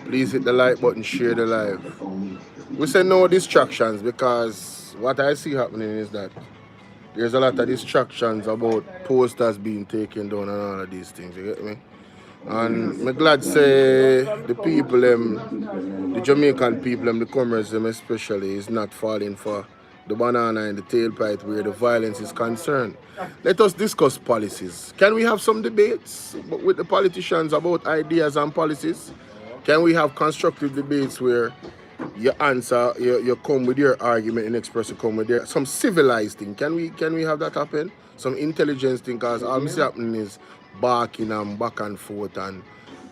Please hit the like button, share the live. We say no distractions because what I see happening is that there's a lot of distractions about posters being taken down and all of these things, you get me? And I'm glad say the people, the Jamaican people, the commerce, especially, is not falling for the banana in the tailpipe where the violence is concerned. Let us discuss policies. Can we have some debates with the politicians about ideas and policies? Can we have constructive debates where you answer, you come with your argument, and next person come with their some civilized thing? Can we have that happen? Some intelligence thing, because all I'm happening is barking and back and forth, and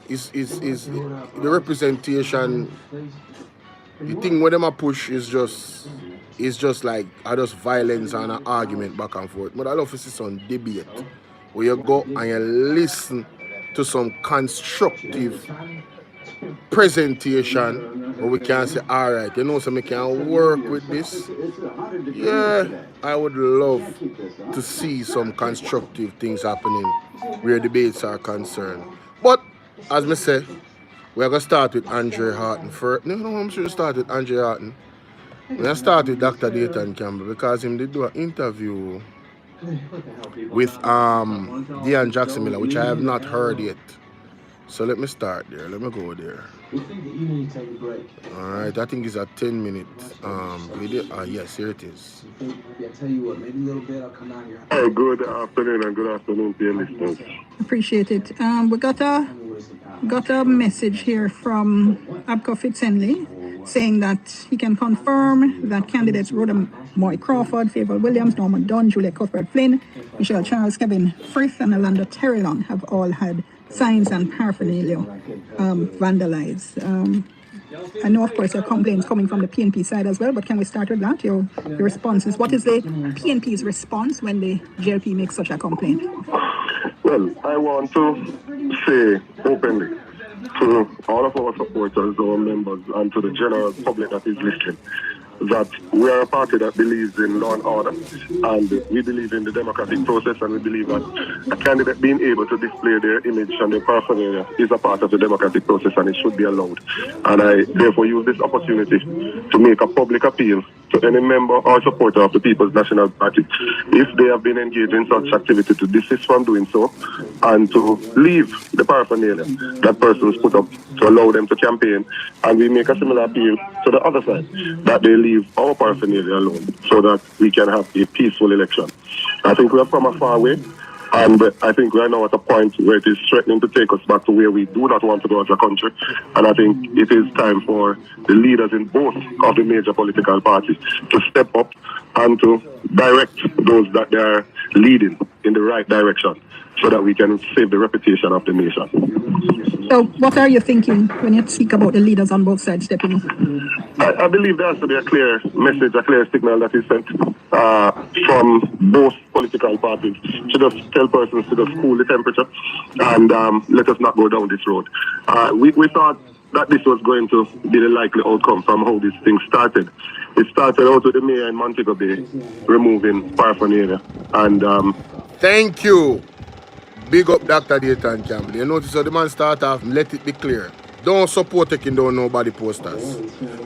is the representation, the thing where them a push is just like I just violence and an argument back and forth. But I love to see some debate where you go and you listen to some constructive presentation where we can say, all right, so we can work with this. Yeah, I would love to see some constructive things happening where debates are concerned. But as I say, we're going to start with Abdre Haughton first. No, I'm sure start with Abdre Haughton. We're going to start with Dr. Dayton Campbell because him did do an interview with Dean Jackson Miller, which I have not heard yet. So let me start there. Let me go there. All right, I think it's a 10-minute video. Yes, here it is. Hey, good afternoon and good afternoon to your listeners. Appreciate it. We got a message here from Abco Fitzhenley saying that he can confirm that candidates Rhoda Moy Crawford, Favour Williams, Norman Dunn, Julia Cuthbert Flynn, Michelle Charles, Kevin Frith, and Alanda Terrellon have all had signs and paraphernalia vandalized. I know, of course, your complaints coming from the PNP side as well, but can we start with that? Your responses. What is the PNP's response when the JLP makes such a complaint? Well, I want to say openly to all of our supporters, our members, and to the general public that is listening, that we are a party that believes in law and order, and we believe in the democratic process, and we believe that a candidate being able to display their image and their paraphernalia is a part of the democratic process, and it should be allowed. And I therefore use this opportunity to make a public appeal to any member or supporter of the People's National Party, if they have been engaged in such activity, to desist from doing so and to leave the paraphernalia that persons put up to allow them to campaign. And we make a similar appeal to the other side, that they leave our paraphernalia alone so that we can have a peaceful election. I think we have come a far way, and I think we are now at a point where it is threatening to take us back to where we do not want to go as a country. And I think it is time for the leaders in both of the major political parties to step up and to direct those that they are leading in the right direction so that we can save the reputation of the nation. So what are you thinking when you speak about the leaders on both sides stepping up? I believe there has to be a clear message, a clear signal that is sent from both political parties to just tell persons to just cool the temperature and let us not go down this road. We thought that this was going to be the likely outcome from how this thing started. It started out with the mayor in Montego Bay removing paraphernalia. And thank you. Big up Dr. Dayton Campbell. You notice how the man start off, let it be clear. Don't support taking down nobody posters.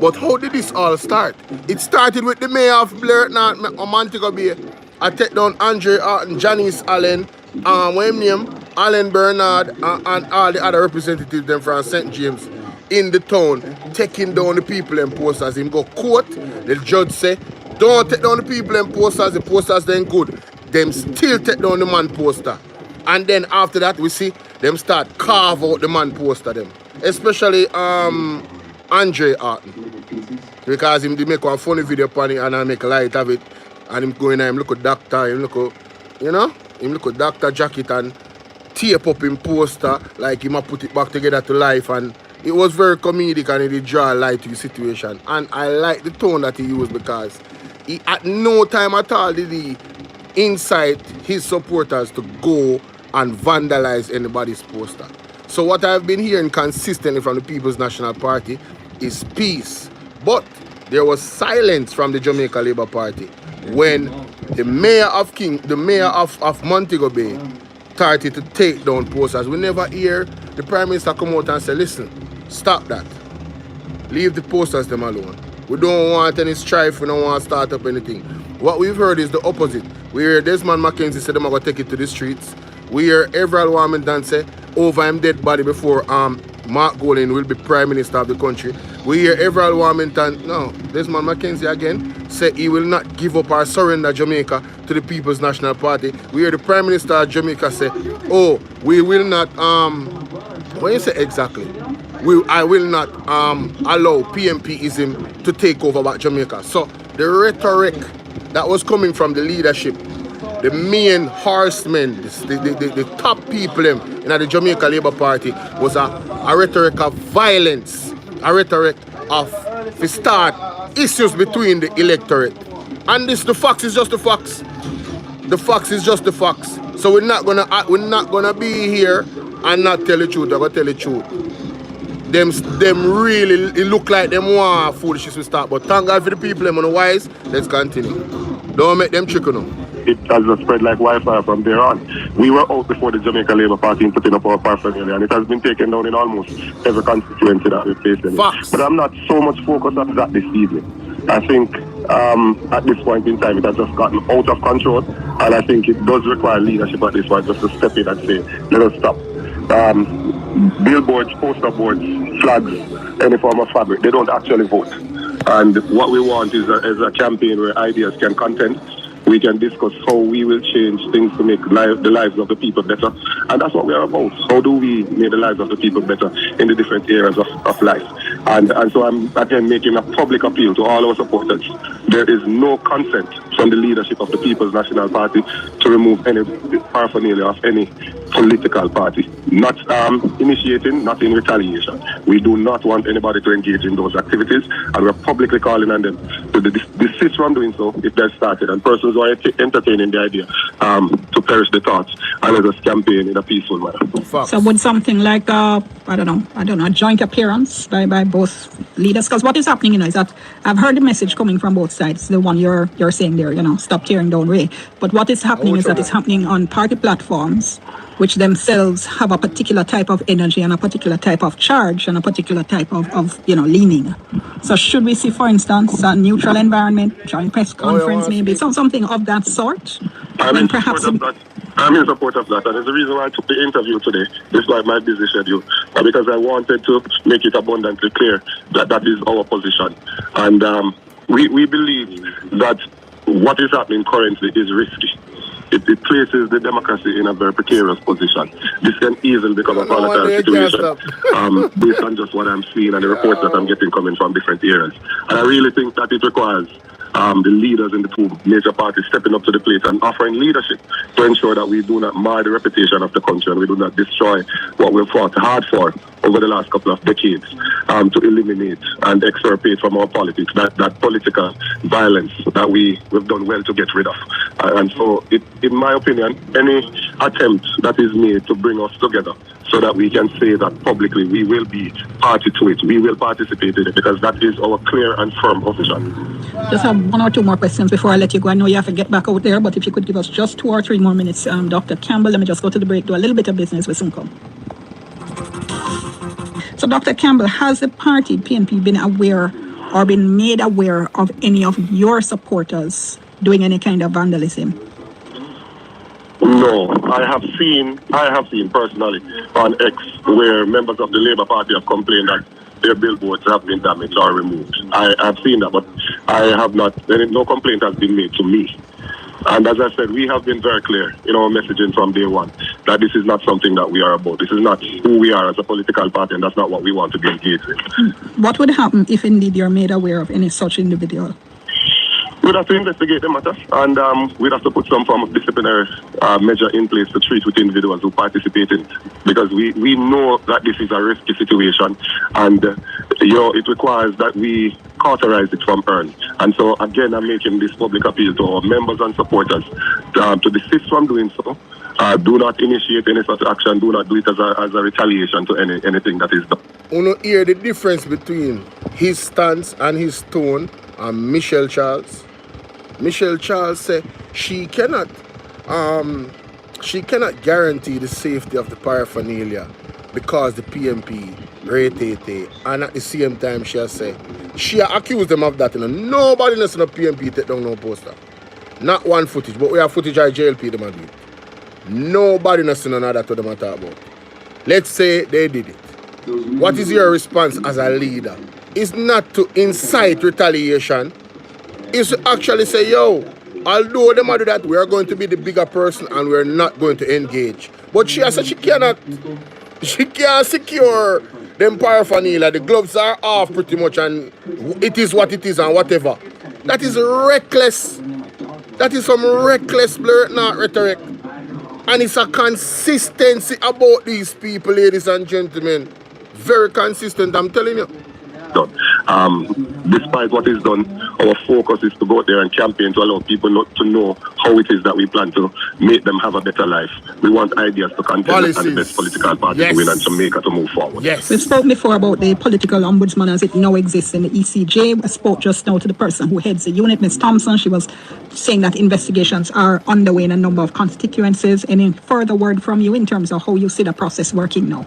But how did this all start? It started with the mayor of Blair Montego Bay. I take down Abdre Haughton, Janice Allen, Allen Bernard, and all the other representatives them from St. James in the town, taking down the people and posters. Him go court, the judge say, don't take down the people and posters, the posters then good. Them still take down the man poster. And then after that, we see them start carve out the man poster them. Especially Abdre Haughton. Because him make one funny video upon it and I make light of it. And him going and him look at doctor, him look at doctor jacket and tape up him poster like him a put it back together to life. And it was very comedic and it did draw light to the situation. And I like the tone that he used because he at no time at all did he incite his supporters to go and vandalize anybody's poster. So what I've been hearing consistently from the People's National Party is peace. But there was silence from the Jamaica Labour Party when the mayor of Montego Bay started to take down posters. We never hear the Prime Minister come out and say, listen, Stop that. Leave the posters them alone. We don't want any strife. We don't want to start up anything. What we've heard is the opposite. We hear Desmond McKenzie said them are going to take it to the streets. We hear Everald Warmington say over him dead body before Mark Golding will be Prime Minister of the country. We hear Everald Warmington, no, Desmond McKenzie again, say he will not give up or surrender Jamaica to the People's National Party. We hear the Prime Minister of Jamaica say, oh, we will not, what you say exactly? I will not allow PMPism to take over about Jamaica. So the rhetoric that was coming from the leadership, the main horsemen, the top people in the Jamaica Labour Party was a rhetoric of violence, a rhetoric of to start issues between the electorate. And the facts is just the facts. The facts is just the facts. So we're not gonna be here and not tell the truth. I'm gonna tell the truth. Them really, it look like them want foolishness to start. But thank God for the people them on the wise. Let's continue. Don't make them trick on. It has spread like wildfire from there on. We were out before the Jamaica Labour Party in putting up our paraphernalia, and it has been taken down in almost every constituency that we face in. But I'm not so much focused on that this evening. I think at this point in time it has just gotten out of control, and I think it does require leadership at this point just to step in and say, let us stop. Billboards, poster boards, flags, any form of fabric, they don't actually vote. And what we want is a campaign where ideas can contend. We can discuss how we will change things to make the lives of the people better. And that's what we are about. How do we make the lives of the people better in the different areas of life? And so I'm, again, making a public appeal to all our supporters. There is no consent from the leadership of the People's National Party to remove any paraphernalia of any political party. Not initiating, not in retaliation. We do not want anybody to engage in those activities, and we're publicly calling on them to desist from doing so if they're started. And persons who are entertaining the idea to perish the thoughts and let us campaign in a peaceful manner. So would something like I don't know, a joint appearance by both leaders? Because what is happening, is that I've heard the message coming from both sides, the one you're saying there, stop tearing down Ray. But what is happening is that it's happening on party platforms, which themselves have a particular type of energy and a particular type of charge and a particular type of leaning. So should we see, for instance, a neutral environment, joint press conference, maybe something of that sort? I'm in support of that. I'm in support of that, and it's the reason why I took the interview today, despite my busy schedule, because I wanted to make it abundantly clear that that is our position. And we believe that what is happening currently is risky. It places the democracy in a very precarious position. This can easily become a volatile situation based on just what I'm seeing and the reports that I'm getting coming from different areas. And I really think that it requires the leaders in the two major parties stepping up to the plate and offering leadership to ensure that we do not mar the reputation of the country and we do not destroy what we've fought hard for over the last couple of decades to eliminate and extirpate from our politics that political violence that we've done well to get rid of. And so, in my opinion, any attempt that is made to bring us together so that we can say that publicly we will be party to it, we will participate in it, because that is our clear and firm position. Just have one or two more questions before I let you go. I know you have to get back out there, but if you could give us just 2 or 3 more minutes, Dr. Campbell, let me just go to the break, do a little bit of business with Sunko. So, Dr. Campbell, has the party, PNP, been aware or been made aware of any of your supporters doing any kind of vandalism? No, I have seen personally on X where members of the Labour Party have complained that their billboards have been damaged or removed. I have seen that, but I have not, no complaint has been made to me. And as I said, we have been very clear in our messaging from day one that this is not something that we are about. This is not who we are as a political party, and that's not what we want to be engaged with. What would happen if indeed you're made aware of any such individual? We'd have to investigate the matter, and we'd have to put some form of disciplinary measure in place to treat with individuals who participate in it, because we know that this is a risky situation, and it requires that we cauterize it from early. And so again, I'm making this public appeal to our members and supporters to desist from doing so. Do not initiate any such action. Do not do it as a retaliation to anything that is done. You know, hear the difference between his stance and his tone and Michelle Charles. Michelle Charles said she cannot guarantee the safety of the paraphernalia because the PMP Retete. And at the same time, she say, she accused them of that. You know. Nobody listen to PMP take down no poster. Not one footage, but we have footage of JLP them do it. Nobody listen to none of that to them at talk about. Let's say they did it. What is your response as a leader? It's not to incite retaliation. It's to actually say, yo, although them do that, we are going to be the bigger person and we're not going to engage. But she has said she can't secure them paraphernalia. The gloves are off pretty much and it is what it is and whatever. That is reckless. That is some reckless blurt not rhetoric. And it's a consistency about these people, ladies and gentlemen. Very consistent, I'm telling you. Despite what is done, our focus is to go out there and campaign to allow people not to know how it is that we plan to make them have a better life. We want ideas to contest and the best political party to win and Jamaica to move forward. Yes. We spoke before about the political ombudsman as it now exists in the ECJ. I spoke just now to the person who heads the unit, Ms. Thompson. She was saying that investigations are underway in a number of constituencies. Any further word from you in terms of how you see the process working now?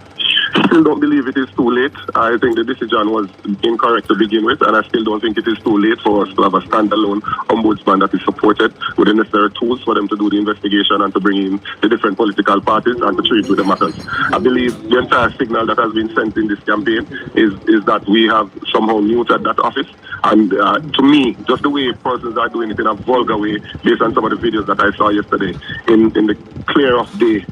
Still don't believe it is too late. I think the decision was incorrect to begin with, and I still don't think it is too late for us to have a standalone ombudsman that is supported with the necessary tools for them to do the investigation and to bring in the different political parties and to treat with the matters. I believe the entire signal that has been sent in this campaign is that we have somehow neutered that office. And to me, just the way persons are doing it in a vulgar way, based on some of the videos that I saw yesterday, in the clear of day,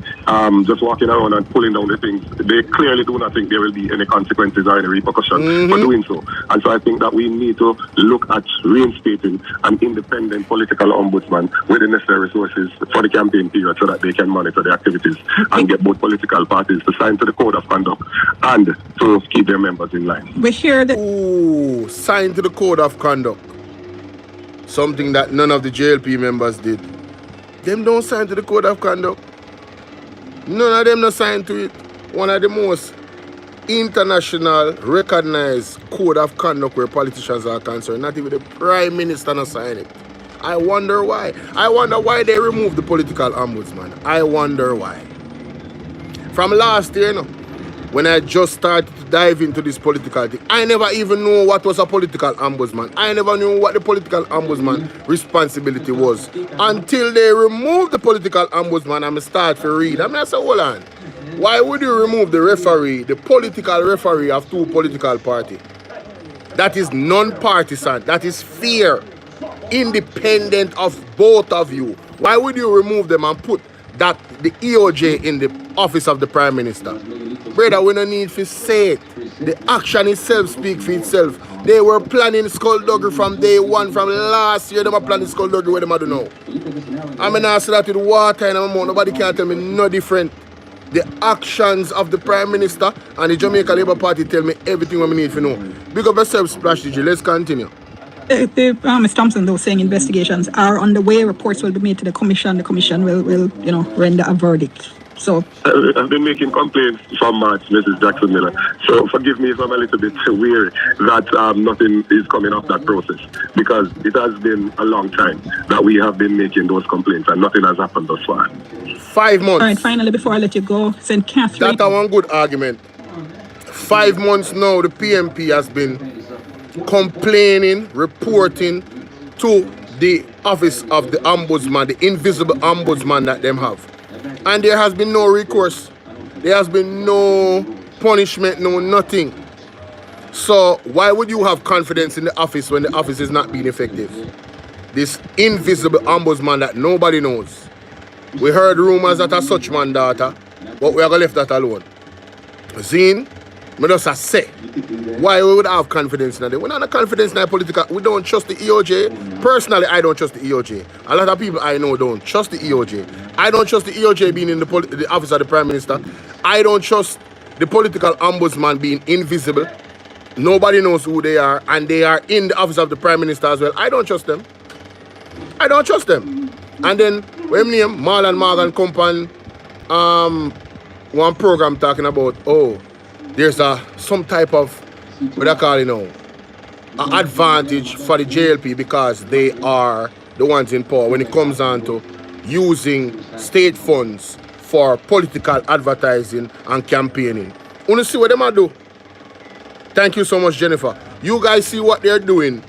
just walking around and pulling down the things, they clearly do not think there will be any consequences or any repercussions for doing so. And so I think that we need to look at reinstating an independent political ombudsman with the necessary resources for the campaign period so that they can monitor the activities and get both political parties to sign to the code of conduct and to keep their members in line. We hear that. Ooh, sign to the code of conduct. Something that none of the JLP members did. Them don't sign to the code of conduct. None of them don't sign to it. One of the most international recognized code of conduct where politicians are concerned. Not even the Prime Minister not sign it. I wonder why. I wonder why they removed the political ombudsman. I wonder why. From last year, when I just started to dive into this political thing, I never even knew what was a political ombudsman. I never knew what the political ombudsman responsibility was. Until they removed the political ombudsman and I start to read. I say, hold on. Why would you remove the referee, the political referee of two political parties? That is non-partisan. That is fair. Independent of both of you. Why would you remove them and put that the EOJ in the office of the Prime Minister? Brother, we don't need to say it. The action itself speaks for itself. They were planning skullduggery from day one, from last year. They were planning skullduggery where they do now. I mean, I say that with water in my mouth. Nobody can tell me no different. The actions of the Prime Minister and the Jamaica Labour Party tell me everything we need to know. Big up yourself, Splash DJ. Let's continue. Ms. Thompson, though, saying investigations are underway. Reports will be made to the Commission. The Commission will render a verdict. So I've been making complaints from March, Mrs. Jackson Miller. So forgive me if I'm a little bit weary that nothing is coming off that process, because it has been a long time that we have been making those complaints and nothing has happened thus far. 5 months. All right, finally, before I let you go, St. Catherine. That's one good argument. 5 months now, the PMP has been complaining, reporting to the office of the ombudsman, the invisible ombudsman that them have. And there has been no recourse. There has been no punishment, no nothing. So why would you have confidence in the office when the office is not being effective? This invisible ombudsman that nobody knows. We heard rumors that a such man daughter, but we are going to leave that alone. Zine, I just say, why we would have confidence in that? We don't have confidence in our political. We don't trust the EOJ. Personally, I don't trust the EOJ. A lot of people I know don't trust the EOJ. I don't trust the EOJ being in the office of the Prime Minister. I don't trust the political ombudsman being invisible. Nobody knows who they are, and they are in the office of the Prime Minister as well. I don't trust them. I don't trust them. And then, when name, Marlon Morgan Company, one program talking about, there's some type of, what I call it now, an advantage for the JLP because they are the ones in power when it comes on to using state funds for political advertising and campaigning. You see what they do? Thank you so much, Jennifer. You guys see what they're doing.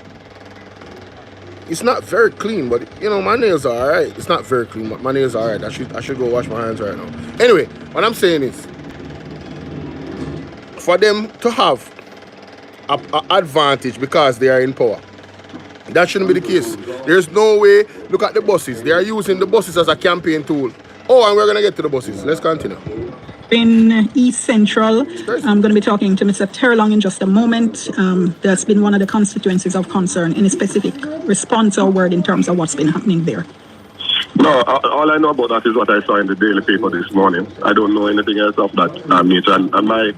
It's not very clean, but you know, my nails are alright. It's not very clean, but my nails are alright. I should go wash my hands right now. Anyway, what I'm saying is, for them to have an advantage because they are in power, that shouldn't be the case. There's no way. Look at the buses. They are using the buses as a campaign tool. Oh, and we're gonna get to the buses. Let's continue. In East Central, I'm going to be talking to Mr. Terlong in just a moment. That's been one of the constituencies of concern. Any specific response or word in terms of what's been happening there? No, all I know about that is what I saw in the daily paper this morning. I don't know anything else of that nature. And my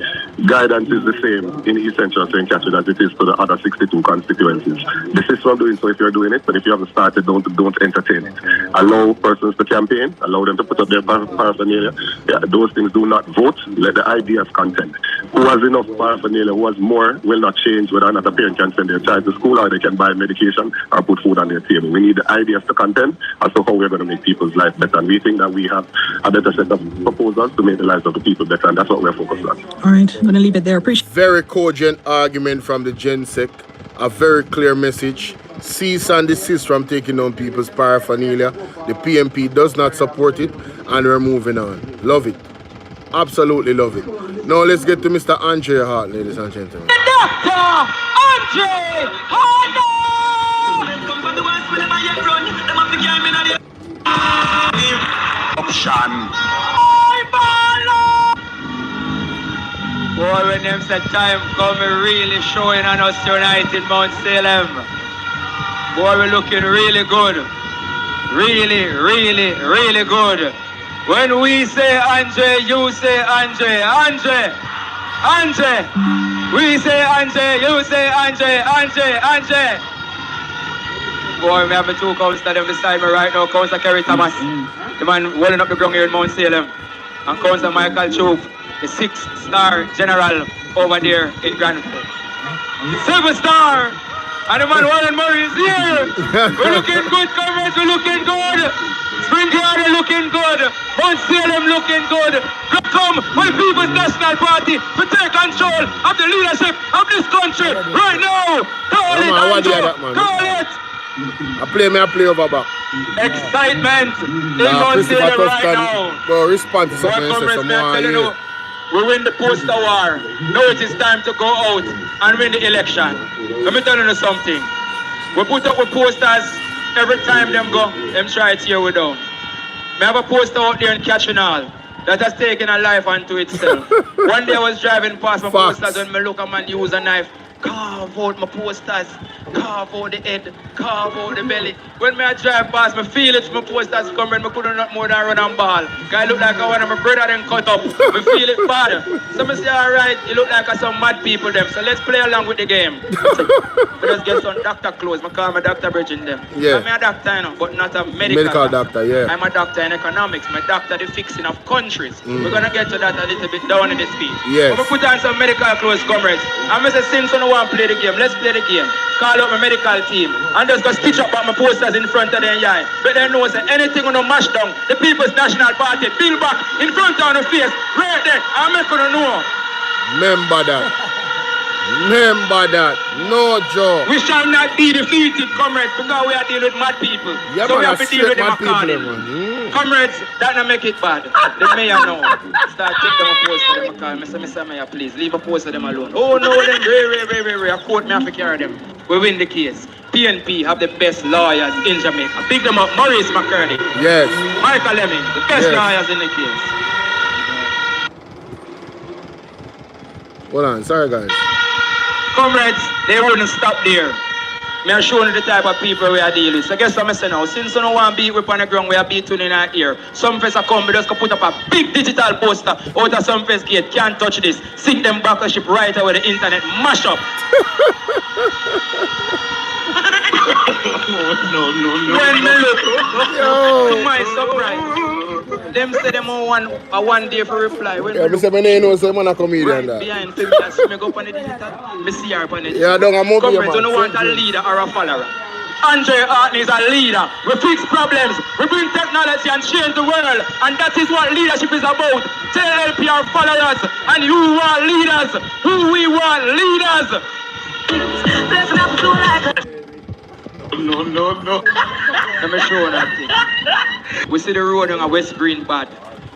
guidance is the same in East Central St. Catherine as it is to the other 62 constituencies. The system doing so if you're doing it, but if you haven't started, don't entertain it. Allow persons to campaign, allow them to put up their paraphernalia. Yeah, those things do not vote. Let the ideas contend. Who has enough paraphernalia, who has more, will not change whether or not a parent can send their child to school or they can buy medication or put food on their table. We need the ideas to contend as to how we're going to make people's lives better. And we think that we have a better set of proposals to make the lives of the people better. And that's what we're focused on. All right, I'm going to leave it there. Appreciate. Very cogent argument from the GenSec. A very clear message. Cease and desist from taking down people's paraphernalia. The PMP does not support it. And we're moving on. Love it. Absolutely love it. Now let's get to Mr. Abdre Haughton, ladies and gentlemen. Dr. Abdre Haughton! Boy, when them said time come, really showing on us tonight in Mount Salem. Boy, we're looking really good. Really, really, really good. When we say Abdre, you say Abdre. Abdre. Abdre. We say Abdre, you say Abdre. Abdre. Abdre. Boy, we have the two councillors them beside me right now. Councillor Kerry Thomas, the man rolling up the ground here in Mount Salem. And Councillor Michael Choof, the 6-star general over there in Granville. 7-star! And the man Warren Murray is here! We're looking good, comrades, we're looking good! Spring Garden looking good! Mount Salem looking good! Come with People's National Party to take control of the leadership of this country right now! Call it, Andrew! Call it! I play over back. Excitement in Mount Salem right now! Bro, respond to something else. We win the poster war. Now it is time to go out and win the election. Let me tell you something. We put up with posters every time them go, them try to tear we down. We have a poster out there in Catchinall that has taken a life unto itself. One day I was driving past my posters when I look at man use a knife, carve out my posters, carve out the head, carve out the belly. When I drive past, I feel it, my posters coming, I couldn't not more than run and ball. I look like one of my brother then cut up. I feel it bad. So I say, alright, you look like some mad people them, so let's play along with the game. So, let's get some doctor clothes, I call my Dr. Bridging them. Yeah. I'm a doctor, you know, but not a medical doctor, yeah. I'm a doctor in economics, my doctor the fixing of countries. We're gonna get to that a little bit down in the speech. Yes. I'm gonna put on some medical clothes, comrades. I'm gonna say, since you don't want to play the game, let's play the game. Call out my medical team and just go stitch up my posters in front of them, yeah. But they know say anything on mash down the People's National Party, build back in front of the face, right there. I'm not gonna know. Remember that. Remember that. No joke. We shall not be defeated, comrades, because we are dealing with mad people. Yeah, so man, we have to deal with them according. Comrades, that not make it bad. The mayor know. Start take them a post for them, Mr. Mayor, please, leave a post of them alone. Oh no, them very, a court me have to carry them. We win the case. PNP have the best lawyers in Jamaica. Pick them up, Maurice McCurdy. Yes. Michael Lemming, the best lawyers in the case. Hold on, sorry guys. Comrades, they wouldn't stop there. Me are showing you the type of people we are dealing with. So guess what I say now? Since you don't want to beat whip on the ground, we are beating in our ear. Some face are come, we just put up a big digital poster out of some face gate. Can't touch this. Sink them back a ship right away the internet. Mash up. No. When me look, to my surprise, them say them on one day for reply. When me say my name knows I'm a comedian. Right behind me, I see me go up on the digital, me see her on it. Yeah, don't I'm over here, man. Don't want a leader or a follower. Andre Haughton is a leader. We fix problems, we bring technology and change the world. And that is what leadership is about. Tell LPR followers and you want leaders. Who we want leaders. No. Let me show you that thing. We see the road on a West Green bad.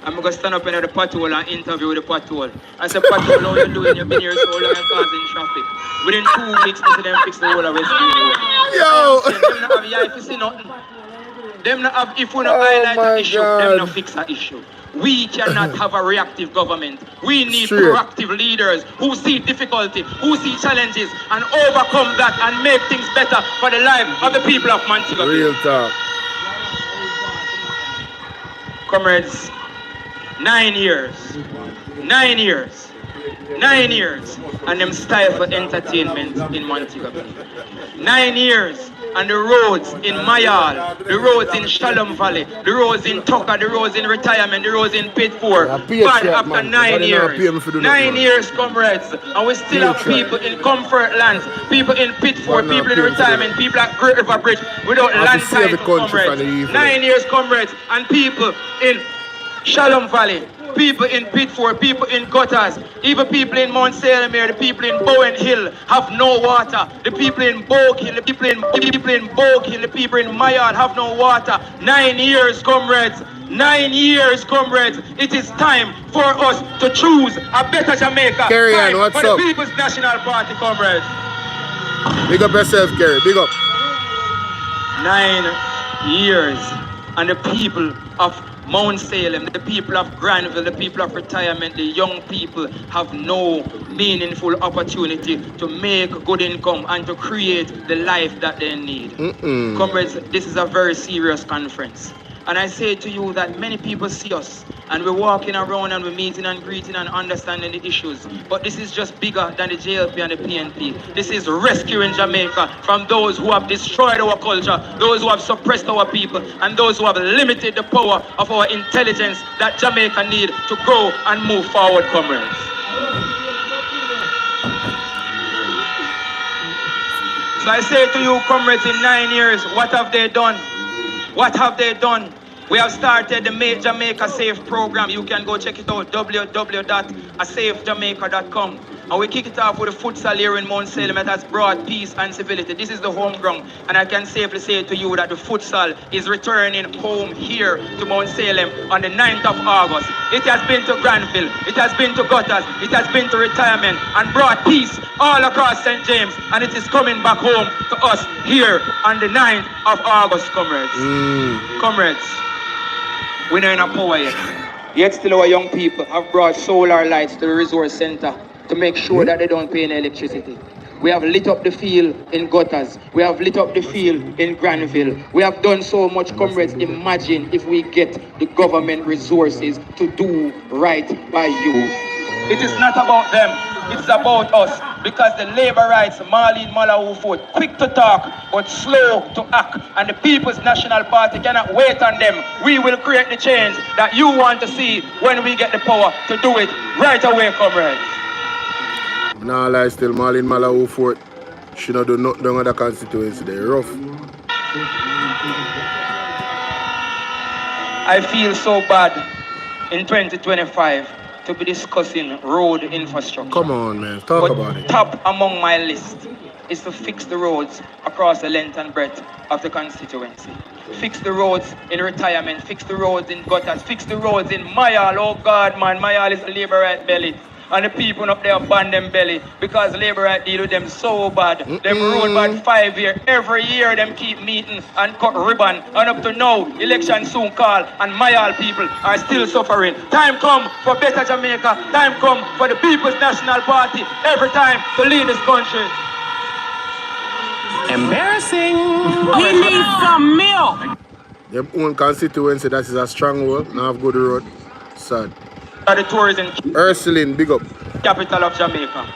I'm going to stand up in the pothole and interview with the pothole. I said, pothole, how you doing? You've been here so long and causing traffic. Within 2 weeks, I see them fix the whole of West Green road. Yo! Them not have if you see nothing. Them not have, if we not highlight the issue, them not fix the issue. We cannot have a reactive government. We need proactive leaders who see difficulty, who see challenges, and overcome that and make things better for the life of the people of Montego. Real talk. Comrades, 9 years, 9 years, 9 years, and them stifle entertainment in Montego Bay. 9 years, and the roads in Mayal, the roads in Shalom Valley, the roads in Tucker, the roads in Retirement, the roads in Pitford, bad after 9 years. 9 years, comrades, and we still have people in Comfort Lands, people in Pitford, people in Retirement, people at Great River Bridge without land title, comrades. 9 years, comrades, and people in Shalom Valley, people in Pitford, people in Gutters, even people in Mount Salem here, the people in Bowen Hill have no water. The people in Bogue Hill, the people in Bogue Hill, the people in Mayard have no water. 9 years, comrades. 9 years, comrades. It is time for us to choose a better Jamaica. Carry on, what's for up? the People's National Party, comrades. Big up yourself, Kerry. Big up. 9 years, and the people of Mount Salem, the people of Granville, the people of Retirement, the young people have no meaningful opportunity to make good income and to create the life that they need. Comrades, this is a very serious conference. And I say to you that many people see us and we're walking around and we're meeting and greeting and understanding the issues. But this is just bigger than the JLP and the PNP. This is rescuing Jamaica from those who have destroyed our culture, those who have suppressed our people, and those who have limited the power of our intelligence that Jamaica need to grow and move forward, comrades. So I say to you, comrades, in 9 years, what have they done? What have they done? We have started the Make Jamaica Safe program. You can go check it out, www.asafejamaica.com. And we kick it off with a futsal here in Mount Salem that has brought peace and civility. This is the home ground. And I can safely say to you that the futsal is returning home here to Mount Salem on the 9th of August. It has been to Granville, it has been to Gutters, it has been to Retirement and brought peace all across St. James. And it is coming back home to us here on the 9th of August, comrades. Comrades, we're not in a power yet. Yet still our young people have brought solar lights to the resource center to make sure that they don't pay any electricity. We have lit up the field in Gutters. We have lit up the field in Granville. We have done so much, comrades. Imagine if we get the government resources to do right by you. It is not about them. It's about us. Because the labor rights, Marlene Malawufo, quick to talk, but slow to act. And the People's National Party cannot wait on them. We will create the change that you want to see when we get the power to do it right away, comrades. Nah, lie still, Marlene Malawufo, she not do nothing down at the constituency. They're rough. I feel so bad in 2025 to be discussing road infrastructure. Come on, man. Talk about it. Top among my list is to fix the roads across the length and breadth of the constituency. Fix the roads in Retirement, fix the roads in Gutters, fix the roads in Mayal. Oh God, man, Mayal is a labor right belly. And the people up there ban them belly because labor right deal with them so bad. Them road bad 5 years. Every year them keep meeting and cut ribbon. And up to now, election soon call and Mayal people are still suffering. Time come for better Jamaica. Time come for the People's National Party every time to lead this country. Embarrassing. We need some milk. Them own constituency, that is a stronghold. Now have good road. Sad. The tourism Ursuline, big up. capital of Jamaica.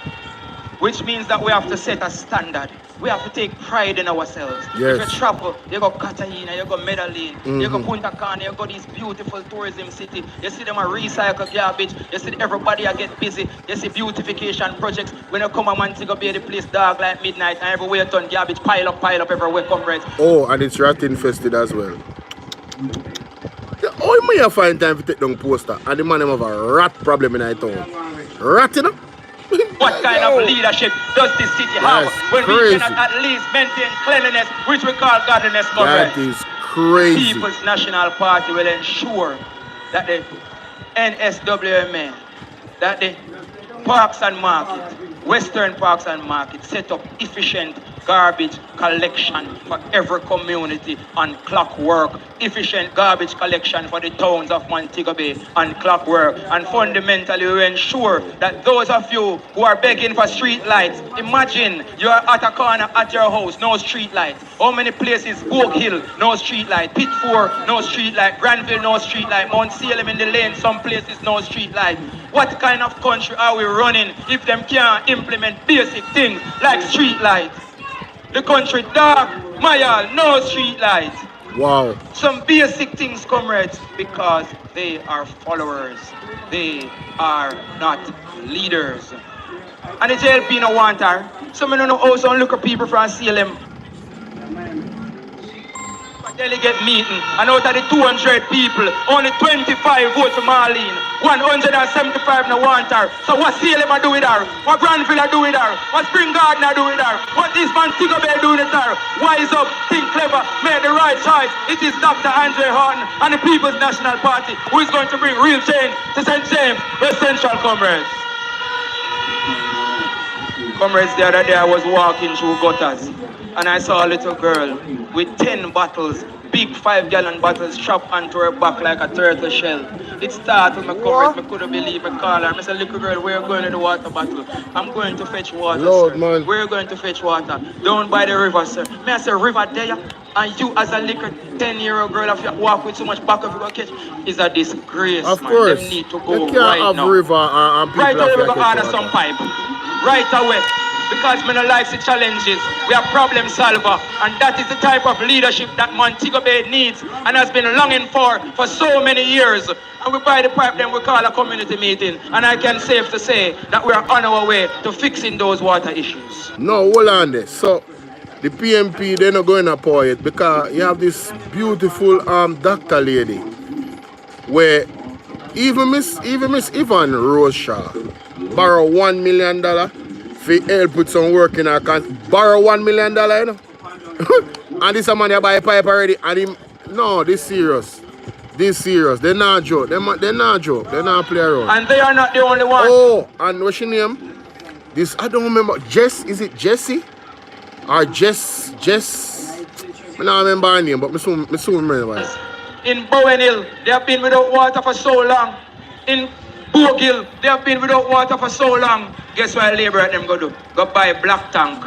which means that we have to set a standard. We have to take pride in ourselves. Yes. If you travel, you go Cartagena, you go Medellin, you go Punta Cana, you go these beautiful tourism city. You see them a recycle garbage. You see everybody a get busy. You see beautification projects. When you come a Montego Bay, the place dark like midnight, and everywhere you turn garbage pile up everywhere, comrades. Oh, and it's rat infested as well. How am I find time to take down poster and the man have a rat problem in our town? Rat, you know? What kind of leadership does this city have when crazy. we cannot at least maintain cleanliness, which we call godliness, comrades? That is crazy. People's National Party will ensure that the NSWMA, that the Parks and Market, Western Parks and Market set up efficient garbage collection for every community on clockwork, efficient garbage collection for the towns of Montego Bay on clockwork, and fundamentally we ensure that those of you who are begging for street lights, imagine you are at a corner at your house, no street lights. How many places? Oak Hill, no street light. Pitford, no street light. Granville, no street light. Mount Salem in the lane, some places no street light. What kind of country are we running if them can't implement basic things like street lights? The country dark, Mayal, no street lights. Wow. Some basic things, comrades, because they are followers. They are not leaders. And the JLP no want her. Some of you know also look at people from CLM. Delegate meeting, and out of the 200 people, only 25 vote for Marlene. 175 no want her. So what CLM do with her? What Granville do with her? What Spring Garden do with her? What East Montego Bay do with her? Wise up, think clever, make the right choice. It is Dr. Abdre Haughton and the People's National Party who is going to bring real change to St. James, West Central, comrades. Comrades, the other day I was walking through gutters and I saw a little girl with 10 bottles, big 5-gallon bottles strapped onto her back like a turtle shell. It started with my comrades, I couldn't believe it. Call her. I said, little girl, where are you going to the water bottle? I'm going to fetch water, Lord, sir. man. Where are you going to fetch water? Down by the river, sir. I say, river there? And you as a little 10-year-old girl, if you walk with so much back of your catch, is a disgrace, Of man. course. Them need to You go can't right have now. river and people Right away, have we to go catch order water. some pipe. Right away. Because we don't like the challenges. We are problem solver. And that is the type of leadership that Montego Bay needs and has been longing for so many years. And we buy the pipe, then we call a community meeting. And I can safe to say that we are on our way to fixing those water issues. No, hold on there. So the PMP, they're not going to pour it because you have this beautiful doctor lady where even Miss Yvonne Roseshaw borrow $1 million for help with some work in her country. Borrow $1 million, you know. And this a man that buy a pipe already. And him, no, this serious. This serious. They not joke. They not joke. They not play around. And they are not the only ones. Oh, and what's your name? This I don't remember. Jess, is it Jessie? Or Jess? I don't remember her name, but I soon remember it. In Bowen Hill, they have been without water for so long. In Bogill, they have been without water for so long. Guess what labor at them go do? Go buy a black tank.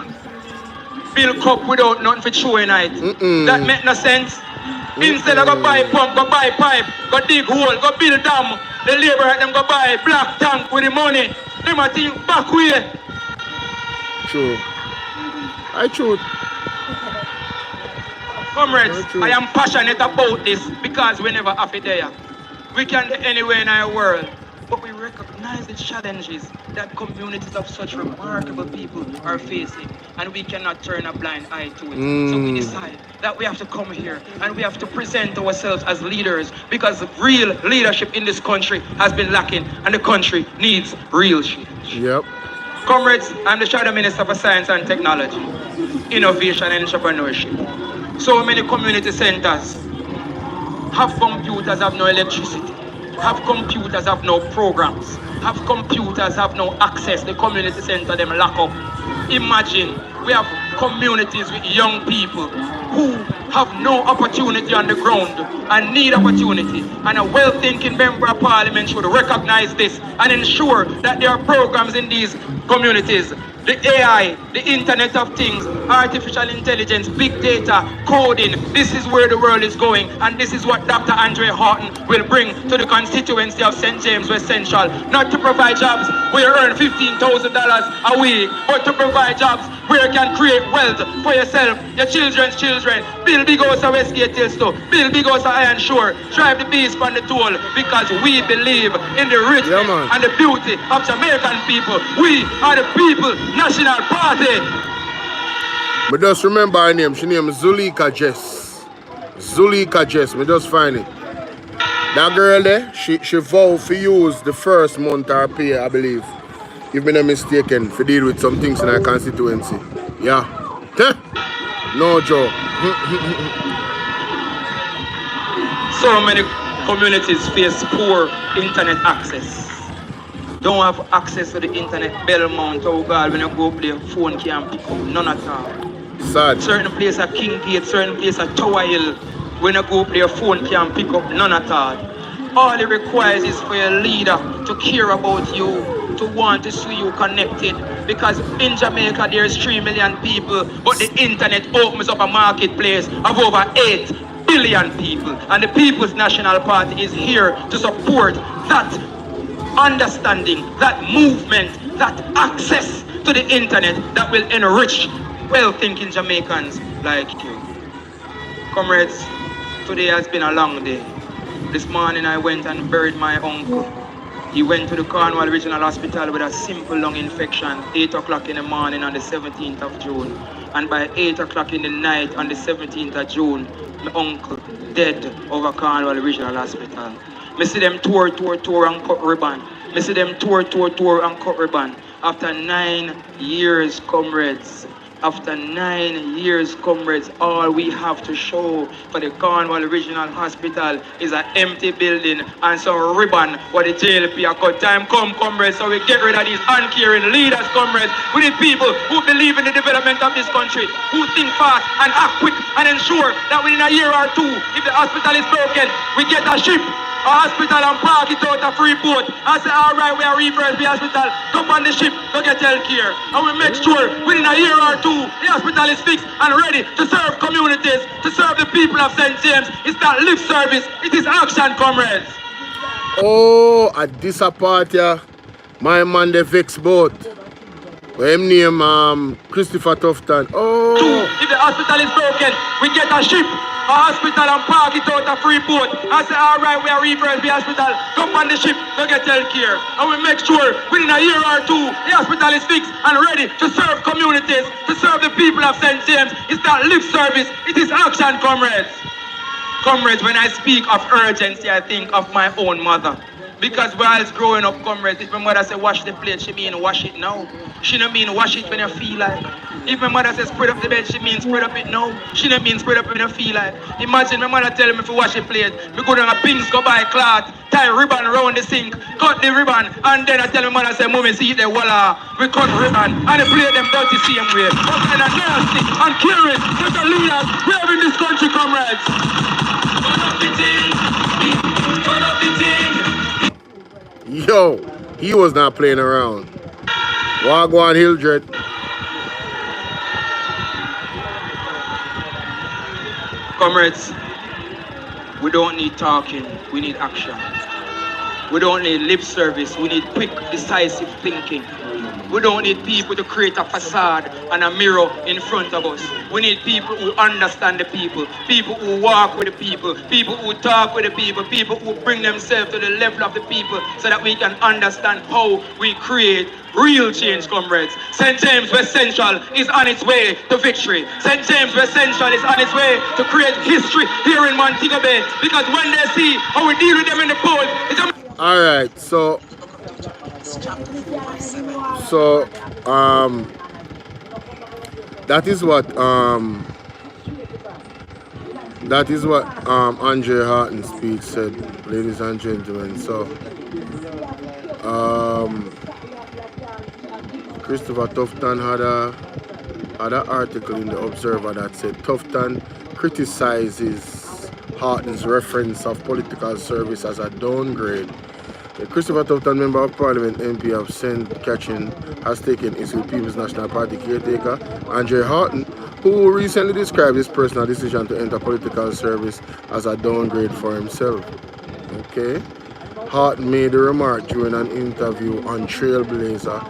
Fill cup without nothing for chewing it. That make no sense. Instead of go buy pump, go buy pipe, go dig hole, go build dam. The labor at them go buy black tank with the money. Them a think back way. True. I true. Comrades, I am passionate about this because we never have it there. We can get anywhere in our world, but we recognize the challenges that communities of such remarkable people are facing, and we cannot turn a blind eye to it. So we decide that we have to come here and we have to present ourselves as leaders because real leadership in this country has been lacking and the country needs real change. Yep. Comrades, I'm the Shadow Minister for Science and Technology, Innovation and Entrepreneurship. So many community centers have computers, have no electricity. Have computers, have no programs. Have computers, have no access. The community center, them lock up. Imagine, we have communities with young people who have no opportunity on the ground and need opportunity. And a well-thinking member of parliament should recognize this and ensure that there are programs in these communities the AI, the Internet of Things, artificial intelligence, big data, coding. This is where the world is going, and this is what Dr. Abdre Haughton will bring to the constituency of St. James West Central. Not to provide jobs where you earn $15,000 a week, but to provide jobs where you can create wealth for yourself, your children's children. Build big house of Westgate Hills too. Build big house of Iron Shore. Drive the beast on the toll, because we believe in the richness and the beauty of Jamaican people. We are the people national party. But just remember her name. She named Zulika Jess. Zulika Jess. Me just find it. That girl there, she vowed to use the first month her pay, I believe, if I'm not mistaken, to deal with some things in our constituency. Yeah. No joke. So many communities face poor internet access. Don't have access to the internet. Belmont, oh God, when you go up there, phone can't pick up. None at all. Sad. Certain place at Kinggate, certain place at Tower Hill, when you go up there, phone can't pick up. None at all. All it requires is for your leader to care about you, to want to see you connected. Because in Jamaica there's 3 million people, but the internet opens up a marketplace of over 8 billion people. And the People's National Party is here to support that understanding, that movement, that access to the internet that will enrich well-thinking Jamaicans like you. Comrades, today has been a long day. This morning I went and buried my uncle. He went to the Cornwall Regional Hospital with a simple lung infection, 8 o'clock in the morning on the 17th of June. And by 8 o'clock in the night on the 17th of June, my uncle dead over Cornwall Regional Hospital. I see them tour and cut ribbon. I see them tour and cut ribbon. After 9 years, comrades. After 9 years, comrades, all we have to show for the Cornwall Regional Hospital is an empty building and some ribbon what the JLP are cut. Time come, comrades, so we get rid of these uncaring leaders, comrades. We need people who believe in the development of this country, who think fast and act quick and ensure that within a year or two, if the hospital is broken, we get a ship, a hospital, and park it out of Freeport and say, all right, we are reverse the hospital, come on the ship, go get health care. And we make sure within a year or two, the hospital is fixed and ready to serve communities, to serve the people of St. James. It's not lip service, it is action, comrades. Oh, at this party, my man the vex boat. Him name Christopher Tufton. Oh. If the hospital is broken, we get a ship, a hospital, and park it out of Freeport and say, all right, we are reverse the hospital, come on the ship, go get health care. And we make sure within a year or two, the hospital is fixed and ready to serve communities, to serve the people of St. James. It's not lip service, it is action, comrades. Comrades, when I speak of urgency, I think of my own mother. Because whilst growing up, comrades, if my mother say wash the plate, she mean wash it now. She don't mean wash it when you feel like. If my mother says spread up the bed, she means spread up it now. She don't mean spread up when you feel like. Imagine my mother telling me to wash the plate. Me go down a pins, go buy a cloth, tie ribbon around the sink, cut the ribbon, and then I tell my mother, say, Mommy, see the voila, we cut ribbon, and they play them dirty same way. What kind of nasty and caring, what the leaders we have in this country, comrades. Turn up the thing, turn up the thing. Yo, he was not playing around. Wagwan Hildred. Comrades, we don't need talking, we need action. We don't need lip service, we need quick, decisive thinking. We don't need people to create a facade and a mirror in front of us. We need people who understand the people who walk with the people who talk with the people who bring themselves to the level of the people so that we can understand how we create real change, comrades. St. James West Central is on its way to victory. St. James West Central is on its way to create history here in Montego Bay, because when they see how we deal with them in the polls, it's a... All right, so that is what Abdre Haughton's speech said, ladies and gentlemen. So Christopher Tufton had an article in the Observer that said Tufton criticizes Haughton's reference of political service as a downgrade Christopher Tufton, Member of Parliament, MP of St. Catherine, has taken issue with People's National Party caretaker, Abdre Haughton, who recently described his personal decision to enter political service as a downgrade for himself. Okay. Haughton made the remark during an interview on Trailblazer,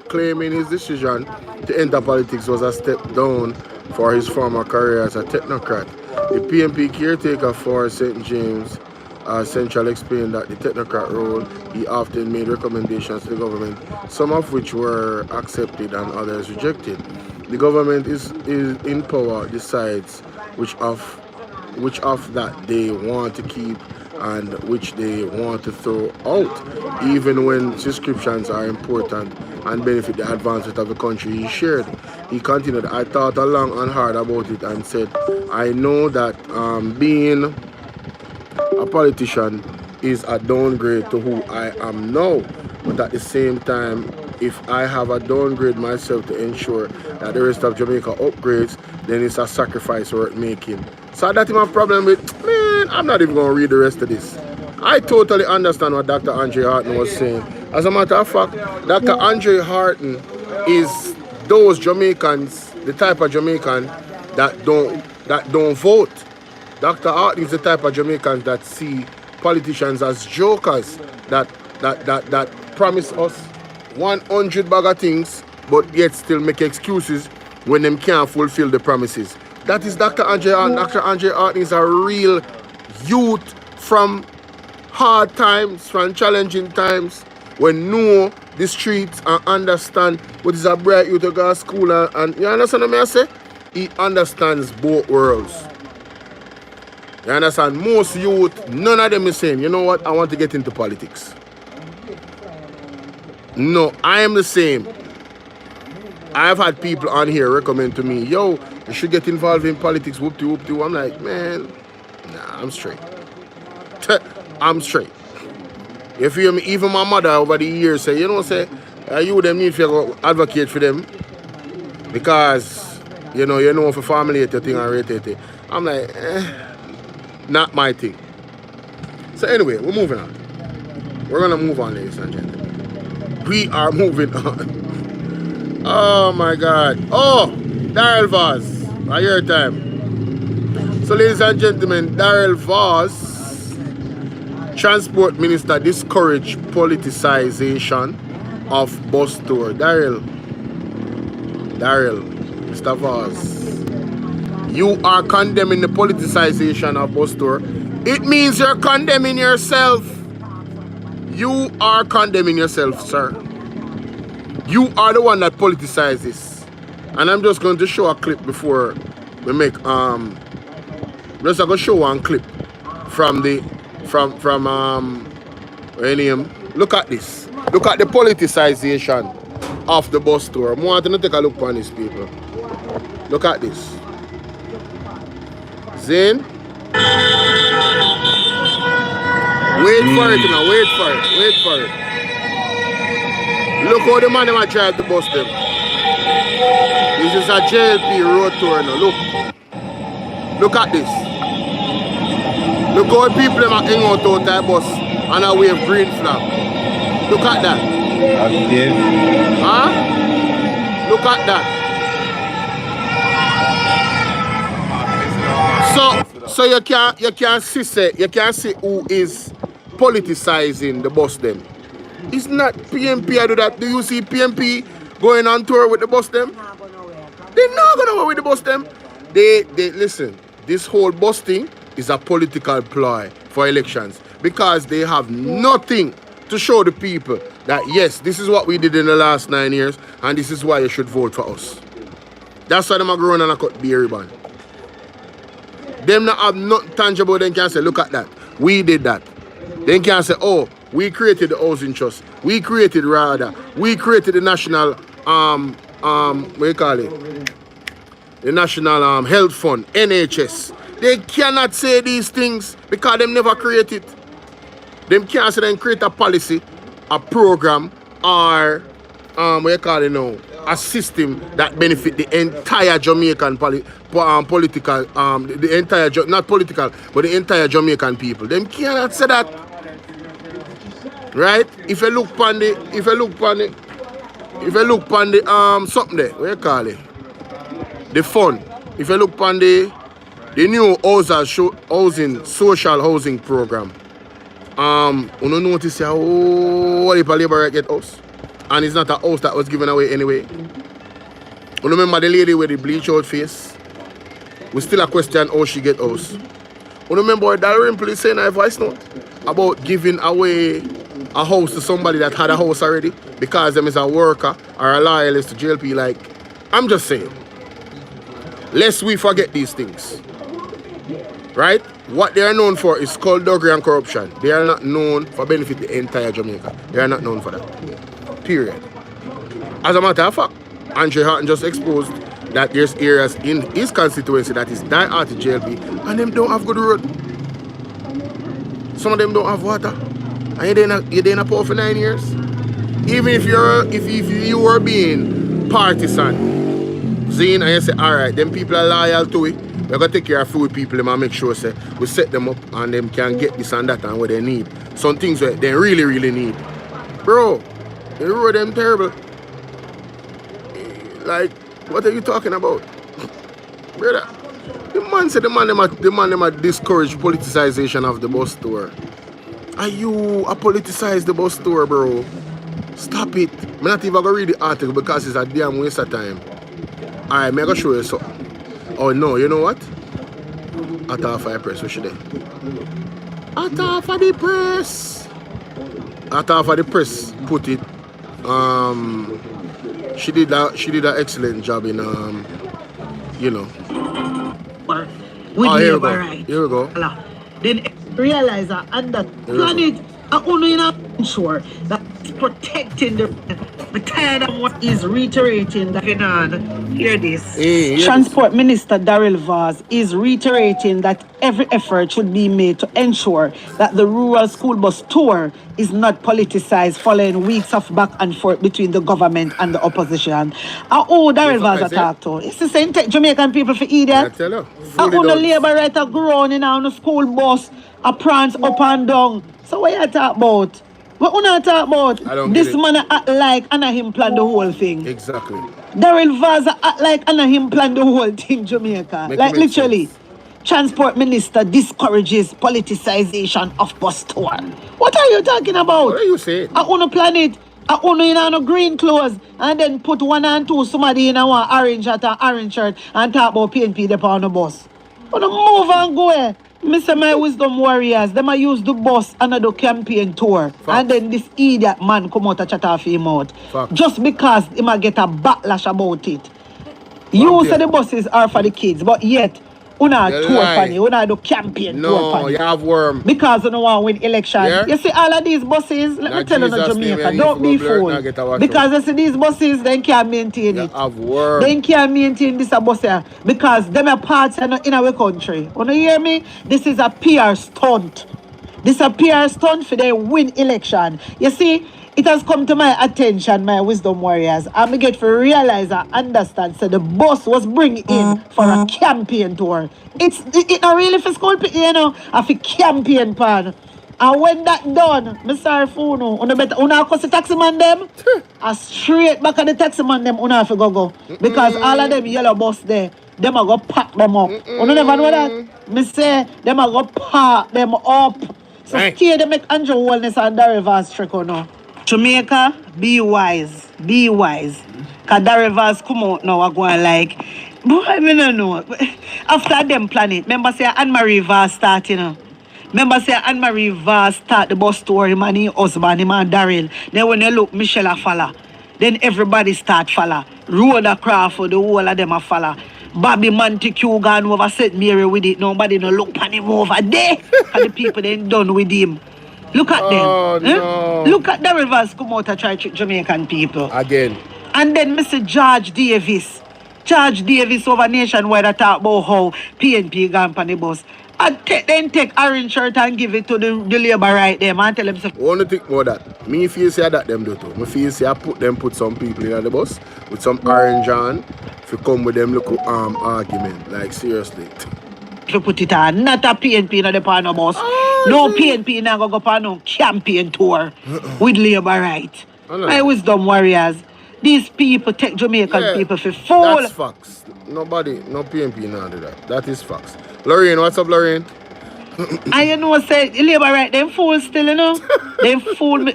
claiming his decision to enter politics was a step down for his former career as a technocrat. The PMP caretaker for St. James Central explained that the technocrat role, he often made recommendations to the government, some of which were accepted and others rejected. The government is in power, decides which of that they want to keep and which they want to throw out, even when subscriptions are important and benefit the advancement of the country, he shared. He continued, I thought long and hard about it and said, I know that being a politician is a downgrade to who I am now, but at the same time, if I have a downgrade myself to ensure that the rest of Jamaica upgrades, then it's a sacrifice worth making. So that's my problem with, man, I'm not even going to read the rest of this. I totally understand what Dr. Abdre Haughton was saying. As a matter of fact, Dr. Abdre Haughton is those Jamaicans, the type of Jamaican that don't vote. Dr. Haughton is the type of Jamaicans that see politicians as jokers, that promise us 100 bag of things, but yet still make excuses when them can't fulfill the promises. That is Dr. Abdre Haughton. Dr. Abdre Haughton is a real youth from hard times, from challenging times, when know the streets and understand what is a bright youth to go to school. And you understand what I say? He understands both worlds. You understand? Most youth, none of them is saying, you know what, I want to get into politics. No, I am the same. I've had people on here recommend to me, yo, you should get involved in politics, whoop-de-whoop-de. I'm like, man, nah, I'm straight. I'm straight. You feel me? Even my mother over the years say, you know, say, you them need to go advocate for them because, you know for family thing and rate. I'm like, not my thing. So anyway, we're moving on. We're going to move on, ladies and gentlemen. We are moving on. Oh, my God. Oh, Daryl Vaz. At your time. So, ladies and gentlemen, Daryl Vaz, Transport Minister, discouraged politicization of bus tour. Daryl, Mr. Vaz, you are condemning the politicization of bus tour. It means you're condemning yourself. You are condemning yourself, sir. You are the one that politicizes. And I'm just going to show a clip before we make just going to show one clip from the look at this. Look at the politicization of the bus tour. I want to take a look on this, people. Look at this. Zane. Wait for it now, wait for it. Look how the man might try to bust them. This is a JLP road tour now, look at this. Look how people are hanging out that bus and a wave green flag. Look at that. Active. Huh? Look at that. So you can't see who is politicizing the bus them. It's not PMP I do that. Do you see PMP going on tour with the bus them? They're not going to go with the bus them. They listen, this whole bus thing is a political ploy for elections because they have nothing to show the people that yes, this is what we did in the last 9 years and this is why you should vote for us. That's why them are growing and I cut the ribbon. Them not have nothing tangible, they can say, look at that. We did that. They can say, oh, we created the housing trust. We created RADA. We created the national what do you call it? The National Health Fund, NHS. They cannot say these things because they never created. Them can't say they create a policy, a program, or what you call it now, a system that benefit the entire Jamaican political, the entire, not political, but the entire Jamaican people. Them cannot say that. right? If you look on the something there, what you call it? The fund. If you look on the new housing social housing program, you don't notice how if a labourer get house, and it's not a house that was given away anyway. You remember the lady with the bleach out face? We still a question how she get house. You remember what Darren police saying in a voice note about giving away a house to somebody that had a house already because them is a worker or a loyalist to JLP? Like, I'm just saying, lest we forget these things. Right? What they are known for is skullduggery and corruption. They are not known for benefit the entire Jamaica. They are not known for that. Period. As a matter of fact, Andre Haughton just exposed that there's areas in his constituency that is die-hard to JLP and them don't have good road. Some of them don't have water. And you're in a power for 9 years. Even if you were being partisan, Zine, and you say, alright, them people are loyal to it. We're going to take care of food people and make sure say, we set them up and them can get this and that and what they need. Some things that they really, really need. Bro, the road them terrible. Like, what are you talking about? Brother, the man said the man them discourage politicization of the bus tour. Are you a politicize the bus tour, bro? Stop it. I'm not even going to read the article because it's a damn waste of time. Alright, I'm going to show you something. Oh no, you know what? At half of the press, what should I? At half of the press. At half of the press put it. She did an excellent job in you know. Here we go. Right. Here we go. Then realize that and that planet are only ensure that it's protecting the tired of what is reiterating that hear this. Transport Minister Daryl Vaz is reiterating that every effort should be made to ensure that the rural school bus tour is not politicized following weeks of back and forth between the government and the opposition. Daryl Vaz attacked to. It's the same Jamaican people for idiot. On the labor right are groaning on the school bus, a prance up and down. So what you talk about? What you talk about? This man act like Anna him plan the whole thing. Exactly. Daryl Vaz act like Anna him plan the whole thing, Jamaica. Like literally. Sense. Transport Minister discourages politicization of bus tour. What are you talking about? What are you saying? I want to plan it. I want to in a green clothes and then put 1 and 2 somebody in a orange hat and orange shirt and talk about PNP there on the bus. I want to move and go. Mr. My Wisdom Warriors, them a use the bus and do campaign tour. Facts. And then this idiot man come out and chat off him out. Facts. Just because he might get a backlash about it. You say the buses are for the kids, but yet una tour funny, una do campaign tour funny. No, you have worm. Because you don't want to win election. Yeah? You see all of these buses, let me tell you in Jamaica, don't be fooled. Because you see these buses, they can't maintain it. Have worm. They can't maintain this bus here. Because them are parts in our country. You hear me? This is a PR stunt. This is a PR stunt for them win election. You see, it has come to my attention, my Wisdom Warriors. And I get to realize and understand. So the bus was bringing in for a campaign tour. It's not really for school, you know, a for campaign pan. And when that done, I'm sorry for you. Una cost the taxi man them. A straight back of the taxi man them, una have to go. Because all of them yellow bus there, them are going to pack them up. You never know that? Me say, them are going to pack them up. So stay they make Andrew Wellness and Daryl Vaz trick or no. Jamaica, be wise. Be wise. Because Daryl Vaz come out now and going like, boy, I don't know. After them planet, remember say Anne-Marie Vaz start, you know. Remember say Anne-Marie Vaz start the bus tour, him and his husband, him and Daryl. Then when you look, Michelle a follow. Then everybody start follow. Rhoda Crawford, the whole of them a follow. Bobby Montague gone over St. Mary with it. Nobody no look pan him over there. And the people then done with him. Look at them. No. Look at the rivers come out and try to trick Jamaican people. Again. And then Mr. George Davis. George Davis over nationwide I talk about how PNP gone on the bus. And then take orange shirt and give it to the labor right there and tell them so. I want to think more that. Me feel say that them do too. Me feel say I put some people in the bus with some orange on to come with them local argument. Like seriously. If you put it on, not a PNP in the pan bus. No PNP now go on no campaign tour with labor right. My wisdom warriors. These people take Jamaican people for fool. That's facts. Nobody, no PNP now do that. That is facts. Lorraine, what's up, Lorraine? And you know, say labor right, them fools still, you know. Them fool me,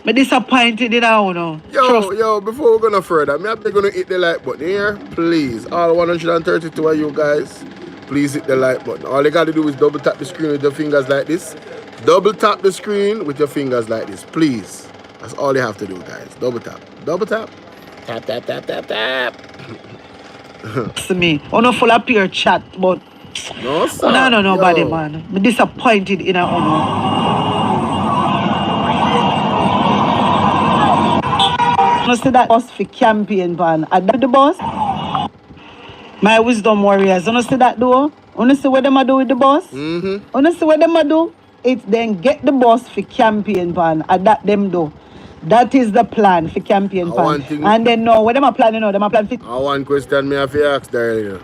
me disappointed, you know. Yo, before we go no further, I'm gonna hit the like button here. Please, all 132 of you guys, please hit the like button. All you gotta do is double tap the screen with your fingers like this. Double tap the screen with your fingers like this, please. That's all you have to do, guys. Double tap. Double tap. Tap, tap, tap, tap, tap. It's me. I'm not full of pure chat, but no, sir. No, nobody, man. I'm disappointed in a You see that bus for campaign van? I did the bus. My wisdom warriors, you see that though? You see what them a do with the bus? Mm-hmm. You see what them a do? It's then get the bus for campaign van. And that them do. That is the plan for campaign van. And then no, what them a plan, them a plan for. One question me have to ask there.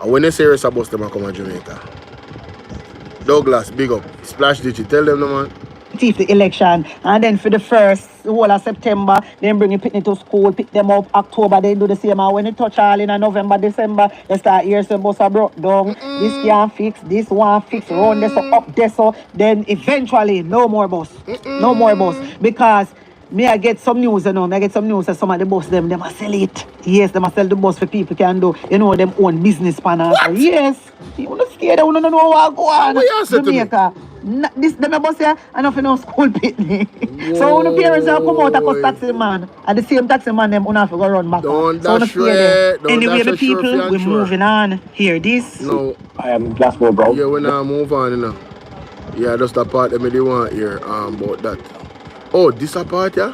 When they serious about them a come to Jamaica. Douglas, big up. Splash Digi, tell them, man. The election, and then for the first whole of September, then bring your picnic to school, pick them up. October, they do the same. And when they touch all in November, December, they start hearing some bus are broke down. This can't fix, this one fix, round this up there, so then eventually no more bus. No more bus. Because I get some news, I get some news that some of the bus them a sell it. Yes, they must sell the bus for people can do, them own business panel. Yes. You not scared, you don't know what go on. Jamaica. This them a bus here, and nothing no school picnic. So when the parents have come out a cost taxi man, and the same taxi man them have to go run back. Don't so dash right. Anyway, the people, we're moving on. Hear this. No. I am Glasgow, bro. Yeah, we now move on, Yeah, that's the part that me want here about that. Oh, this a part, yeah?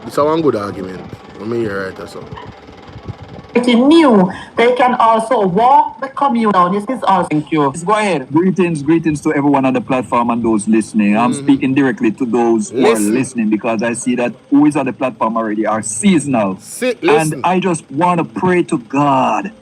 This is one good argument. Let me hear it or so. New, they can also walk the commune down. This is also. Thank you. Go ahead. Greetings to everyone on the platform and those listening. I'm speaking directly to those who are listening because I see that who is on the platform already are seasonal. And I just want to pray to God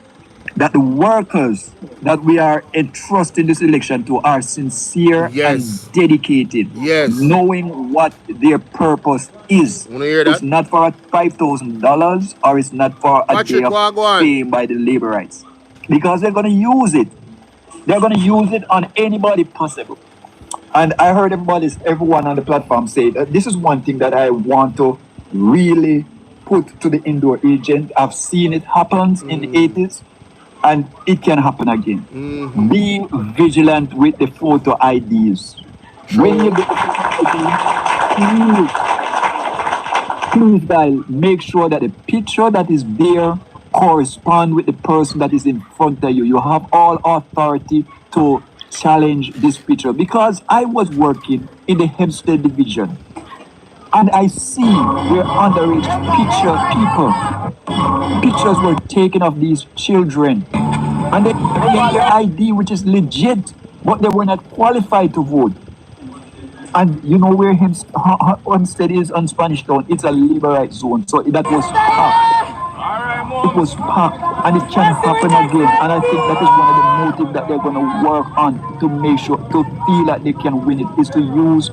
that the workers that we are entrusting this election to are sincere and dedicated, knowing what their purpose is. It's not for $5,000 or it's not for a day of fame by the labor rights. Because they're going to use it. They're going to use it on anybody possible. And I heard everyone on the platform say that this is one thing that I want to really put to the indoor agent. I've seen it happen in the 80s. And it can happen again. Be vigilant with the photo IDs. When you get the photo ID, please, guys, make sure that the picture that is there corresponds with the person that is in front of you. You have all authority to challenge this picture. Because I was working in the Hempstead division. And I see where underage pictures were taken of these children. And they get their ID, which is legit, but they were not qualified to vote. And you know where Hempstead is on Spanish Town? It's a labor rights zone. So that was packed. It was packed. And it can happen again. And I think that is one of the motives that they're going to work on to make sure, to feel that they can win it, is to use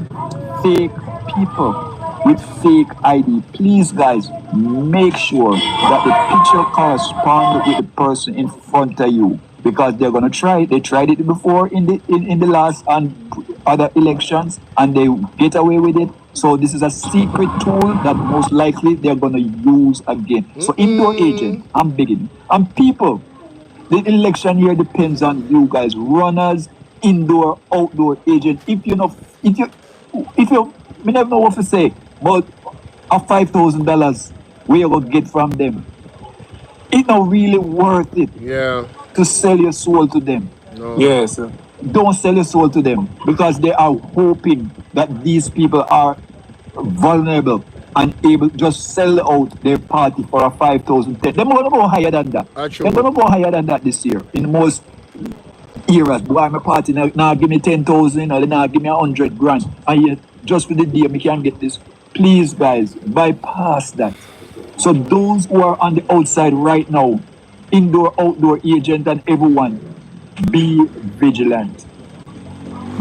fake people with fake ID. Please, guys, make sure that the picture corresponds with the person in front of you, because they're gonna try it. They tried it before in the last and other elections, and they get away with it. So this is a secret tool that most likely they're gonna use again. So indoor agent, I'm begging, and people, the election here depends on you guys, runners, indoor, outdoor agent. If you, we never know what to say. But a $5,000 where you gonna get from them, it's not really worth it. To sell your soul to them. No. Yes. Don't sell your soul to them, because they are hoping that these people are vulnerable and able to just sell out their party for a 5,000. They're gonna go higher than that. They're gonna go higher than that this year in most eras. Why my party now give me 10,000 or now give me 100 grand, and yet just for the day we can get this. Please, guys, bypass that. So those who are on the outside right now, indoor, outdoor agent and everyone, be vigilant.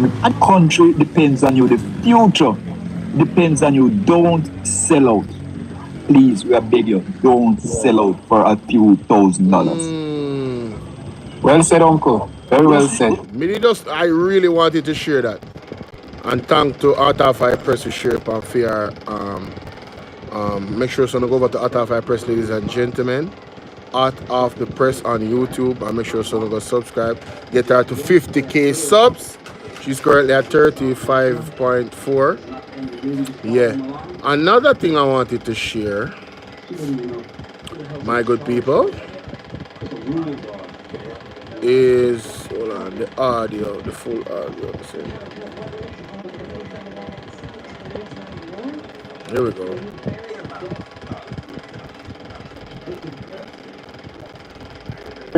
The country depends on you. The future depends on you. Don't sell out. Please, we beg you, don't sell out for a few $1,000. Well said, Uncle. Very well said. I really wanted to share that. And thank to Art of Fire Press to share and fair. Make sure to go over to Art of Fire Press, ladies and gentlemen. Art of the Press on YouTube, and make sure to go subscribe. Get her to 50k subs. She's currently at 35.4. Yeah. Another thing I wanted to share, my good people, is hold on, the audio, the full audio. Here we go.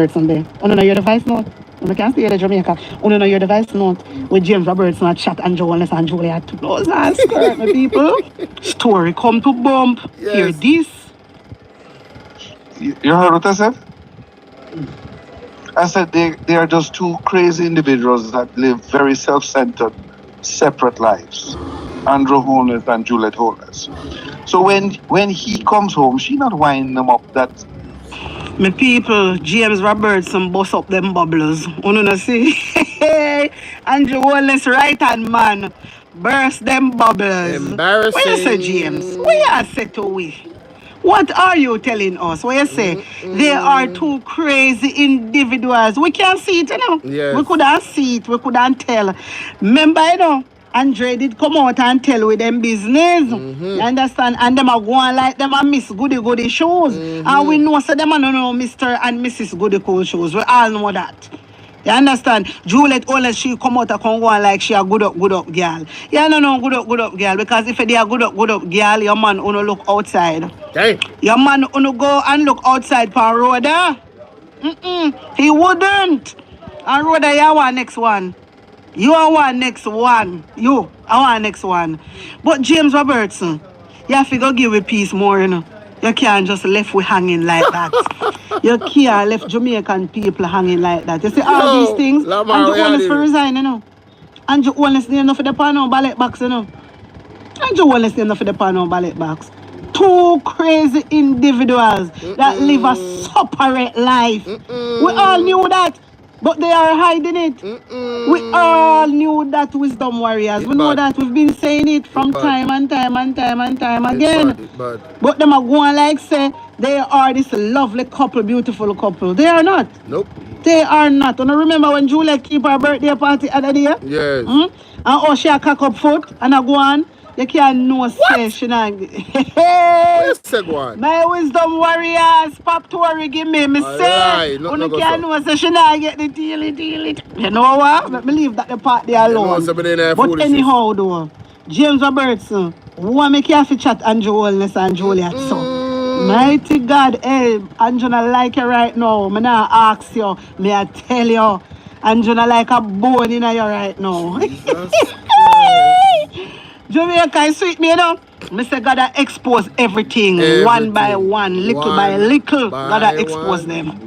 Sunday. Oh no, your device note. You can't see the Jamaica. Oh no, your device note with James Robertson at chat and Joannes and Julia to close and skirt, my people. Story come to bump. Yes. Hear this. You heard what I said? I said they are just two crazy individuals that live very self-centered, separate lives. Andrew Holness and Juliet Holness. So when he comes home, she not winding them up that. My people, James Robertson bust up them bubbles. You know see? Andrew Holness right hand man. Burst them bubbles. Embarrassing. What you say, James? What you say to we? What are you telling us? What you say? They are two crazy individuals. We can't see it, you know. Yes. We couldn't see it. We couldn't tell. Remember, you know, Abdre did come out and tell with them business. You understand? And them are going like them are Miss Goody shoes. And we know so them are no Mr. and Mrs. Goody Cool shoes. We all know that. You understand? Juliet only she come out and come go like she a good up girl. Yeah, no, good up girl. Because if they are good up girl, your man only look outside. Okay. Your man only go and look outside for road. He wouldn't. And road you want next one. You are one next one. I want next one. But James Robertson, you have to go give a piece more, you know. You can't just left we hanging like that. You can't left Jamaican people hanging like that. You see all these things. And you only for resign, you know. And you only stay enough for the pan on ballot box, you know. And you only stay enough for the pan on ballot box. Two crazy individuals that live a separate life. We all knew that. But they are hiding it. We all knew that, wisdom warriors. We know that. We've been saying it from time and time again. But them are going like say they are this lovely couple, beautiful couple. They are not. Nope. They are not. And I remember when Juliet keep her birthday party other day? Yes. And she a cock up foot and I go on. You can't know say she not. My wisdom warriors, Pop Tory give me say. You can't know say she not get the deal. You know what? Let me leave that the part there alone. But anyhow though, James Robertson, who make you have to chat Andrew Holness and Juliet so. Mighty God, hey, Andrew not like you right now. Me not ask you, me I tell you. Andrew not like a bone in you right now. Jamaica is sweet, me, you know. Mr. Gotta expose everything one by one, little by little. Gotta expose them.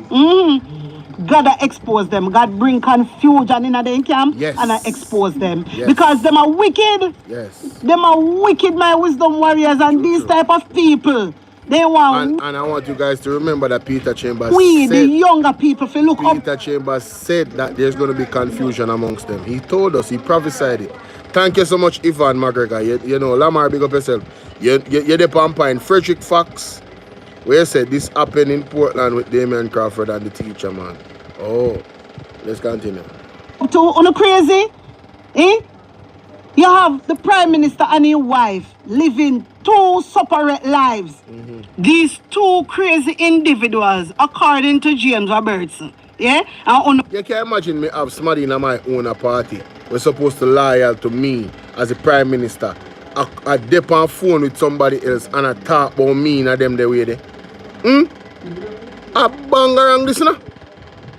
Gotta expose them. God bring confusion in the camp and I expose them. Because them are wicked. Yes. Them are wicked, my wisdom warriors, and these type of people. They want. And I want you guys to remember that Peter Chambers said, the younger people, if you look up. Peter Chambers said that there's going to be confusion amongst them. He told us, he prophesied it. Thank you so much, Ivan McGregor. You know, Lamar, big up yourself. You're the pampa Frederick Fox, where you said this happened in Portland with Damian Crawford and the teacher, man. Oh, let's continue. On crazy? Eh? You have the Prime Minister and his wife living two separate lives. These two crazy individuals, according to James Robertson. Yeah? You can imagine me have somebody in my own party. We're supposed to loyal to me as a Prime Minister. I dip on phone with somebody else and I talk about me and them the way they. I bang around this now.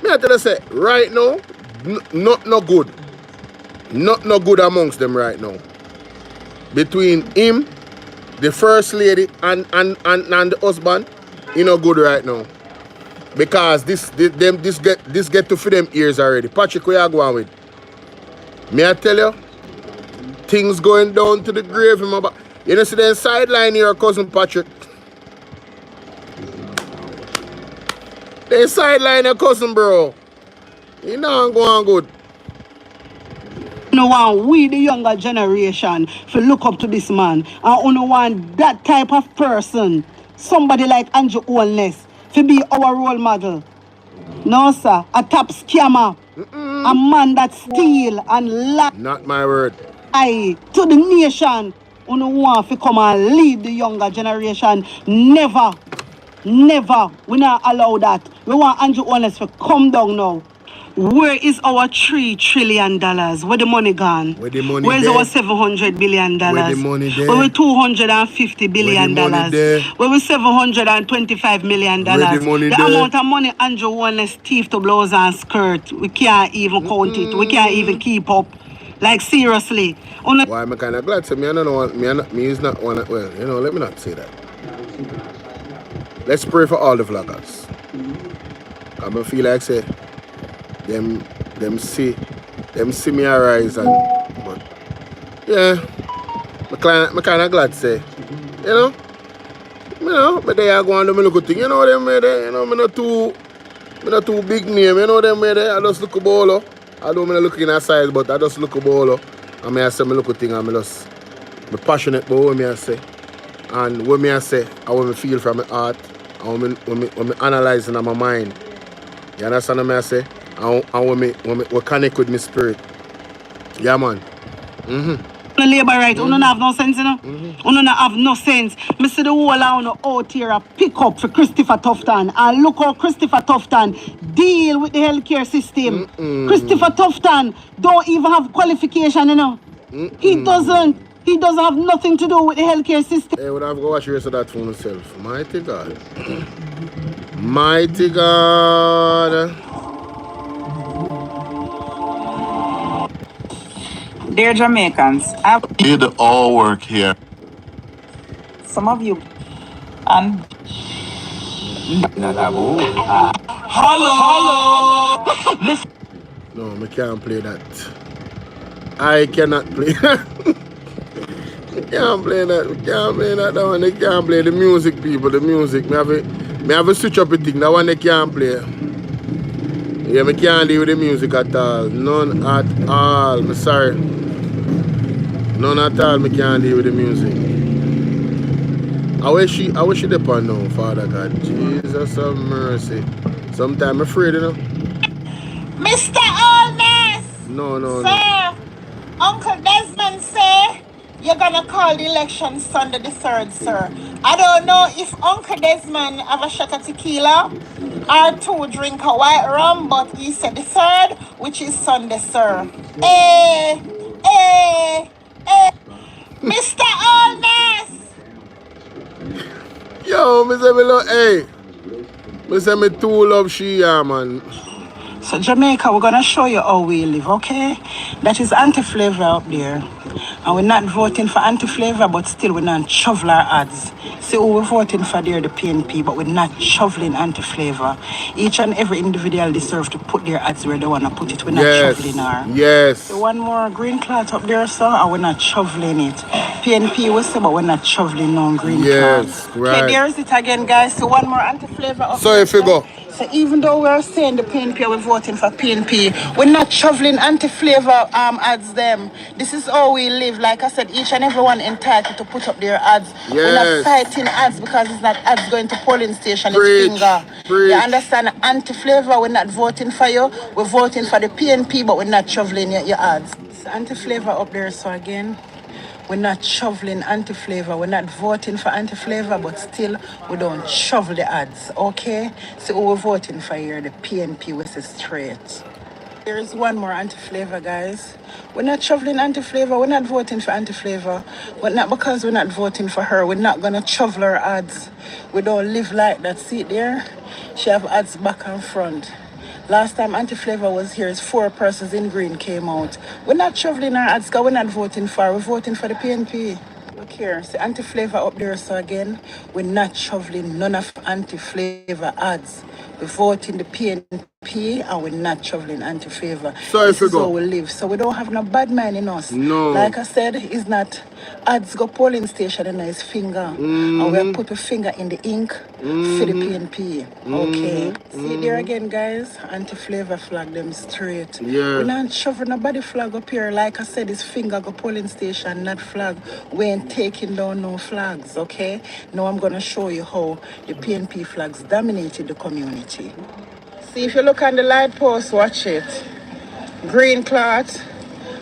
Me I tell you say, right now, not good. Not good amongst them right now. Between him, the first lady and the husband, not good right now. Because this get to feed them ears already. Patrick, where you going with? Me I tell you, things going down to the grave. You know, see the sideline here, cousin Patrick. The sideline your cousin, bro. You know I'm going good. No one, we the younger generation, to look up to this man. And only want that type of person, somebody like Andrew Holness, to be our role model. No, sir, a top scammer, a man that steal and lie. Not my word. To the nation, only want to come and lead the younger generation. Never, never, we not allow that. We want Andrew Holness to come down now. Where is our $3 trillion? Where the money gone? Where the money Where's there? our $700 billion? Where the money there? Where we $250 billion? Where the money there? Where we $725 million? Where the money the there? amount of money Andrew Holness thief to blouse and skirt, we can't even count it. We can't even keep up. Like seriously. Why am I kind of glad? So me, I don't know. Me is not one. Well, you know, let me not say that. Let's pray for all the vloggers. I'm gonna feel like say them see me arise and but yeah, I kind of glad say, you know, but they are going to do me look thing. You know them way there. You know, me not too big name. You know them way there. I just look a Bolo. I don't mean look in a size, but I just look a Bolo. And I say me look a thing and I'm passionate about what I say. And what I say, I want me feel from my heart. And when me analyzing in my mind. You understand what I say? And when me connect with my spirit. Yeah, man. The labor right, you don't have no sense, you know? You don't have no sense. I see the whole out here a pick up for Christopher Tufton. And look how Christopher Tufton deal with the healthcare system. Christopher Tufton don't even have qualification, you know? He doesn't have nothing to do with the healthcare system. Hey, would I have to watch the rest of that for myself? Mighty God. Mighty God. Dear Jamaicans, I did all work here. Some of you and hello. No, I can't play that. I cannot play that. I can't play that. We can't play that one. They can't play the music, people. The music. Me have a switch up a thing. That one they can't play. Yeah, I can't deal with the music at all. None at all. I'm sorry. None at all. I can't deal with the music. I wish she depend now, Father God. Jesus have mercy. Sometimes I'm afraid, you know. Mr. Holness! No. Sir, Uncle Desmond say you're gonna call the election Sunday the 3rd, sir. I don't know if Uncle Desmond have a shot of tequila or 2 drink of white rum, but he said the 3rd, which is Sunday, sir. Hey! Mr. Holness! Yo, me say me love, hey. Me say me too love she, yeah, man. So Jamaica, we're gonna show you how we live, okay? That is anti-flavor out there. And we're not voting for anti-flavor, but still we're not shovel our ads. See who we're voting for there, the PNP, but we're not shoveling anti-flavor. Each and every individual deserves to put their ads where they want to put it. We're not shoveling our. Yes. So one more green cloth up there, sir, and we're not shoveling it. PNP we say, but we're not shoveling no green cloth. Yes, right. Okay, there's it again, guys. So one more anti-flavor up So there, if you go. So even though we're saying the PNP, we're voting for PNP, we're not shoveling anti-flavor ads them. This is how we live. Like I said, each and everyone entitled to put up their ads. Yes. We're not fighting ads because it's not ads going to polling station. Preach. It's finger. Preach. You understand? Anti-flavor, we're not voting for you. We're voting for the PNP, but we're not shoveling your ads. It's anti-flavor up there, so again, we're not shoveling anti-flavor. We're not voting for anti-flavor, but still, we don't shovel the ads, okay? So we're voting for here, the PNP, which is straight. There is one more anti-flavor, guys. We're not shoveling anti-flavor. We're not voting for anti-flavor. But not because we're not voting for her. We're not going to shovel her ads. We don't live like that. See it there? She have ads back and front. Last time anti-flavor was here, 4 persons in green came out. We're not shoveling our ads because we're not voting for her. We're voting for the PNP. Look here, see anti-flavor up there. So again, we're not shoveling none of anti-flavor ads. We're voting the PNP And we're not traveling anti-favor. So This if you is how go. we live. So we don't have no bad mind in us. No. Like I said, it's not ads go polling station in his finger. And we put a finger in the ink for the PNP. Okay. See there again, guys. Anti-flavor flag them straight. Yeah. We're not shoving nobody flag up here. Like I said, it's finger go polling station, not flag. We ain't taking down no flags, okay? Now I'm gonna show you how the PNP flags dominated the community. See, if you look on the light post, watch it. Green cloth,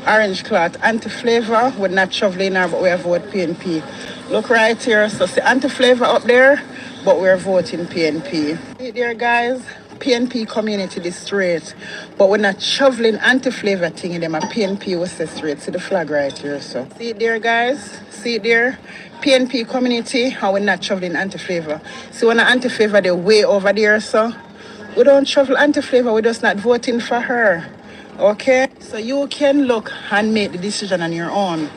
orange cloth, anti-flavor. We're not shoveling her, but we are vote PNP. Look right here. So see anti-flavor up there, but we're voting PNP. See there, guys? PNP community is straight, but we're not shoveling anti-flavor thing in them. A PNP was straight. See the flag right here, so. See it there, guys? See it there? PNP community, and we're not shoveling anti-flavor. See when the anti-flavor, they're way over there, so. We don't shovel anti-flavor, we're just not voting for her. Okay? So you can look and make the decision on your own.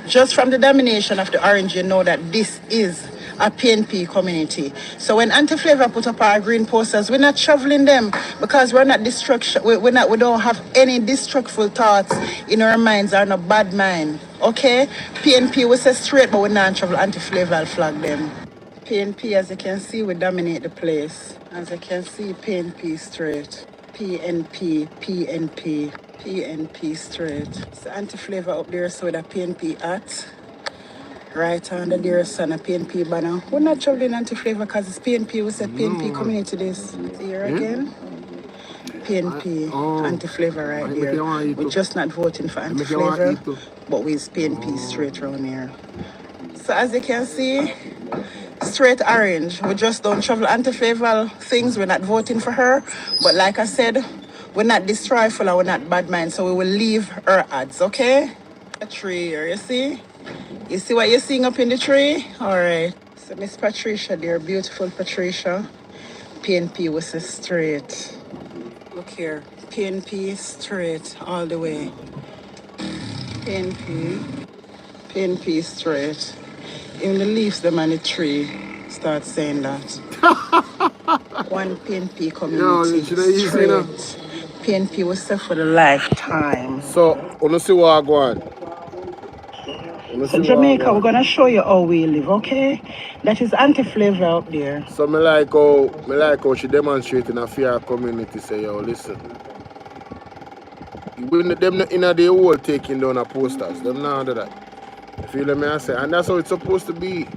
Just from the domination of the orange, you know that this is a PNP community. So when anti-flavor put up our green posters, we're not shoveling them because we're not destruction. We don't have any destructive thoughts in our minds or no bad mind. Okay? PNP we say straight, but we're not shovel anti-flavor, I'll flag them. PNP, as you can see, we dominate the place. As you can see, PNP straight. PNP, PNP, PNP straight. It's the anti-flavor up there, so with a PNP hat. Right under there, son, a PNP banner. We're not traveling anti-flavor because it's PNP. We said PNP community this. See here again? PNP, anti-flavor right there. We're just not voting for anti-flavor, but we're PNP straight around here. So as you can see, straight orange. We just don't travel anti-flavor things. We're not voting for her. But like I said, we're not destroyful or we're not bad mind. So we will leave her ads, okay? A tree here, you see? You see what you're seeing up in the tree? All right. So Miss Patricia there, beautiful Patricia. PNP was straight. Look here. PNP straight all the way. PNP straight. Even the leaves them on the tree start saying that. One PNP community straight. PNP was set for the lifetime. So, wanna see what I go on? So Jamaica, we're gonna show you how we live, okay? That is anti-flavor up there. So me like how she demonstrating a fair community say, yo, listen. Them in the whole taking down the posters. Them not under that. You feel me I say? And that's how it's supposed to be.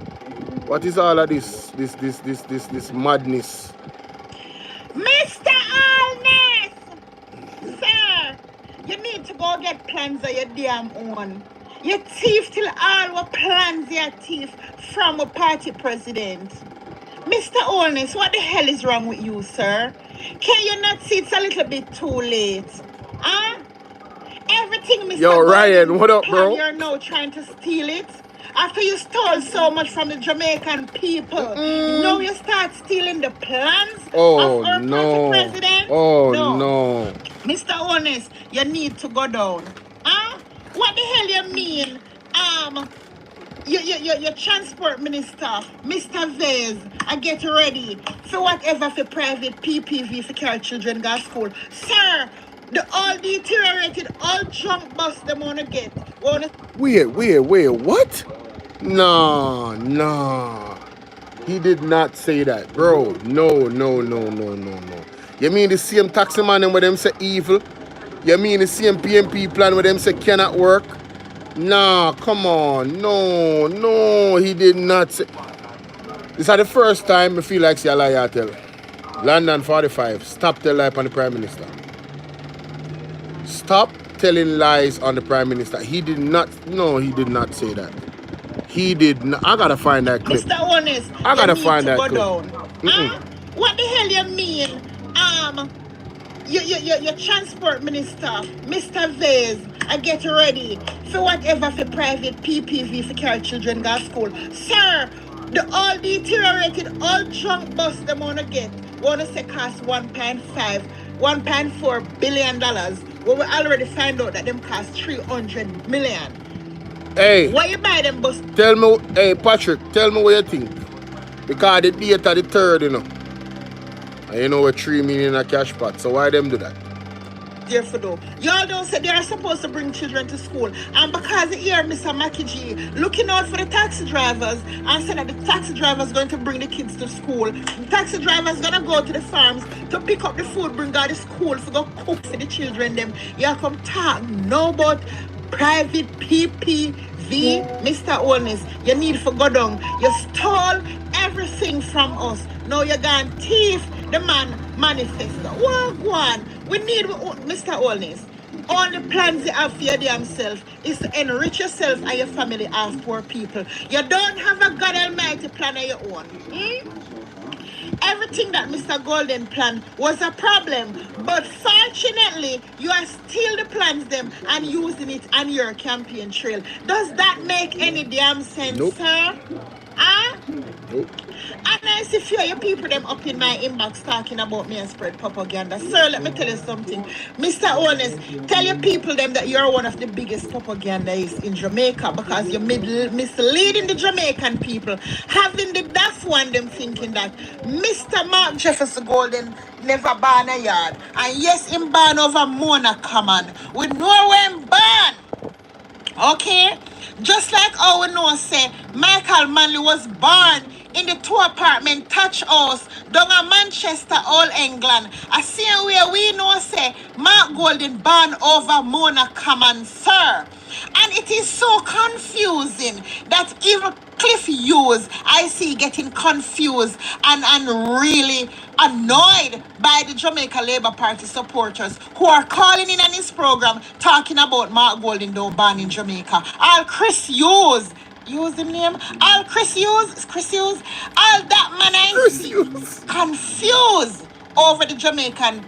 What is all of this madness? Mr. Allness! Sir, you need to go get plans of your damn own. You thief till all what plans your thief from a party president. Mr. Allness, what the hell is wrong with you, sir? Can you not see it's a little bit too late? Huh? Everything Mr. Yo, Ryan, what up, bro? You're now trying to steal it. After you stole so much from the Jamaican people, now you start stealing the plans of our party president? No. Mr. Honest, you need to go down. Huh? What the hell you mean? Your transport minister, Mr. Vez, I get ready for whatever for private PPV for carry children go to school. Sir, the all deteriorated, all junk bus them wanna get. Wait, what? Nah. He did not say that, bro. No. You mean the same taxi man where them say evil? You mean the same PMP plan where them say cannot work? Nah, come on. No, he did not say. This is the first time I feel like say a lie I tell. London 45, stop telling lies on the Prime Minister. Stop telling lies on the Prime Minister. He did not say that. He did not. I gotta find that clip. Mr. Honest, I gotta find that clip. Down. What the hell you mean? Your transport minister, Mr. Vez, I get ready for whatever for private PPV for carry children go to school. Sir, the all deteriorated, all junk bus them wanna get. Wanna say cost $1.4 billion. Well, we already find out that them cost 300 million. Hey. Why you buy them bus? Tell me, hey Patrick, tell me what you think. Because the date of the 3rd, you know. And you know what 3 million in a cash pot, so why them do that? Therefore, though, y'all don't say they are supposed to bring children to school, and because here Mr. Makiji looking out for the taxi drivers and said that the taxi drivers going to bring the kids to school, the taxi drivers gonna go to the farms to pick up the food, bring out the school for go cook for the children. Them y'all come talk no about private PPV, Mr. Owners. You need for go down. You stole everything from us. Now you're gone thief the man manifesto. One. We need Mr. Owners. All the plans you have for your damn self is to enrich yourself and your family as poor people. You don't have a God Almighty plan of your own. Everything that Mr. Golden planned was a problem, but fortunately, you are still the plans them and using it on your campaign trail. Does that make any damn sense, Nope. sir? Nope. And I see few of your people them up in my inbox talking about me and spread propaganda. Sir, let me tell you something. Mr. Honest, tell your people them that you're one of the biggest propagandists in Jamaica because you're misleading the Jamaican people. Having the daft one them thinking that Mr. Mark Jefferson Golden never born a yard. And yes, him born over Mona Common. We know where him born. Okay? Just like our know say Michael Manley was born in the 2-apartment touch house down in Manchester, Old England. I see where we know say Mark Golden born over Mona Common, sir. And it is so confusing that even Cliff Hughes, I see getting confused and really annoyed by the Jamaica Labour Party supporters who are calling in on his program talking about Mark Golden though born in Jamaica. All Chris Hughes, use the name, all Chris Hughes, all that man is confused over the Jamaican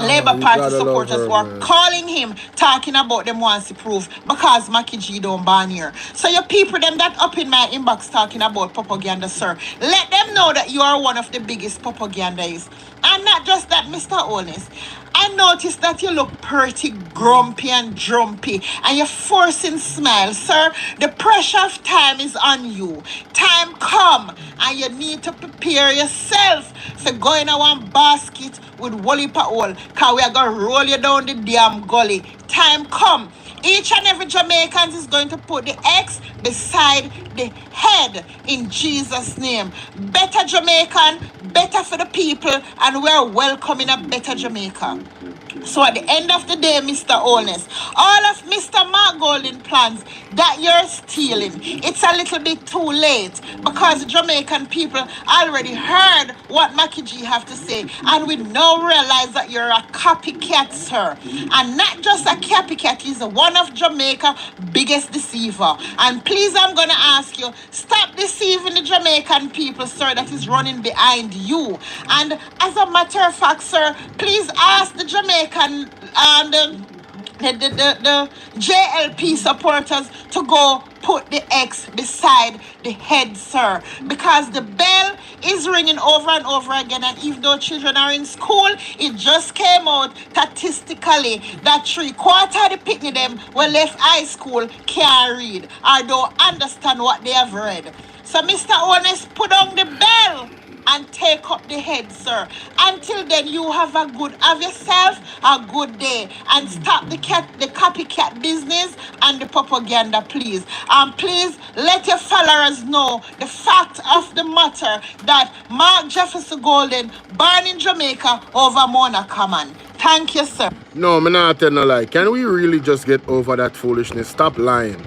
Labour Party supporters who are calling him, talking about them wants to prove because Mackie G don't ban here. So your people them that up in my inbox talking about propaganda, sir, let them know that you are one of the biggest propagandists. And not just that, Mr. Honest. I noticed that you look pretty grumpy and drumpy and you're forcing smiles, sir. The pressure of time is on you. Time come and you need to prepare yourself for going in one basket with Wally Paul because we are going to roll you down the damn gully. Time come. Each and every Jamaican is going to put the X beside the head in Jesus' name. Better Jamaican, better for the people, and we're welcoming a better Jamaica. So at the end of the day, Mr. Honest, all of Mr. Mark Golden plans that you're stealing, it's a little bit too late because the Jamaican people already heard what Mackie G have to say and we now realize that you're a copycat, sir. And not just a copycat, he's one of Jamaica's biggest deceiver. And please, I'm going to ask you, stop deceiving the Jamaican people, sir, that is running behind you. And as a matter of fact, sir, please ask the Jamaican and the JLP supporters to go put the X beside the head, sir, because the bell is ringing over and over again, and even though children are in school, it just came out statistically that 3/4 of the picnic them were left high school can't read or don't understand what they have read. So Mr. Honest, put on the bell and take up the head, sir. Until then, you have yourself a good day and stop the copycat business and the propaganda, please. And please let your followers know the fact of the matter that Mark Jefferson Golden born in Jamaica over Mona Common. Thank you, sir. No, I'm not telling no lie. Can we really just get over that foolishness? Stop lying.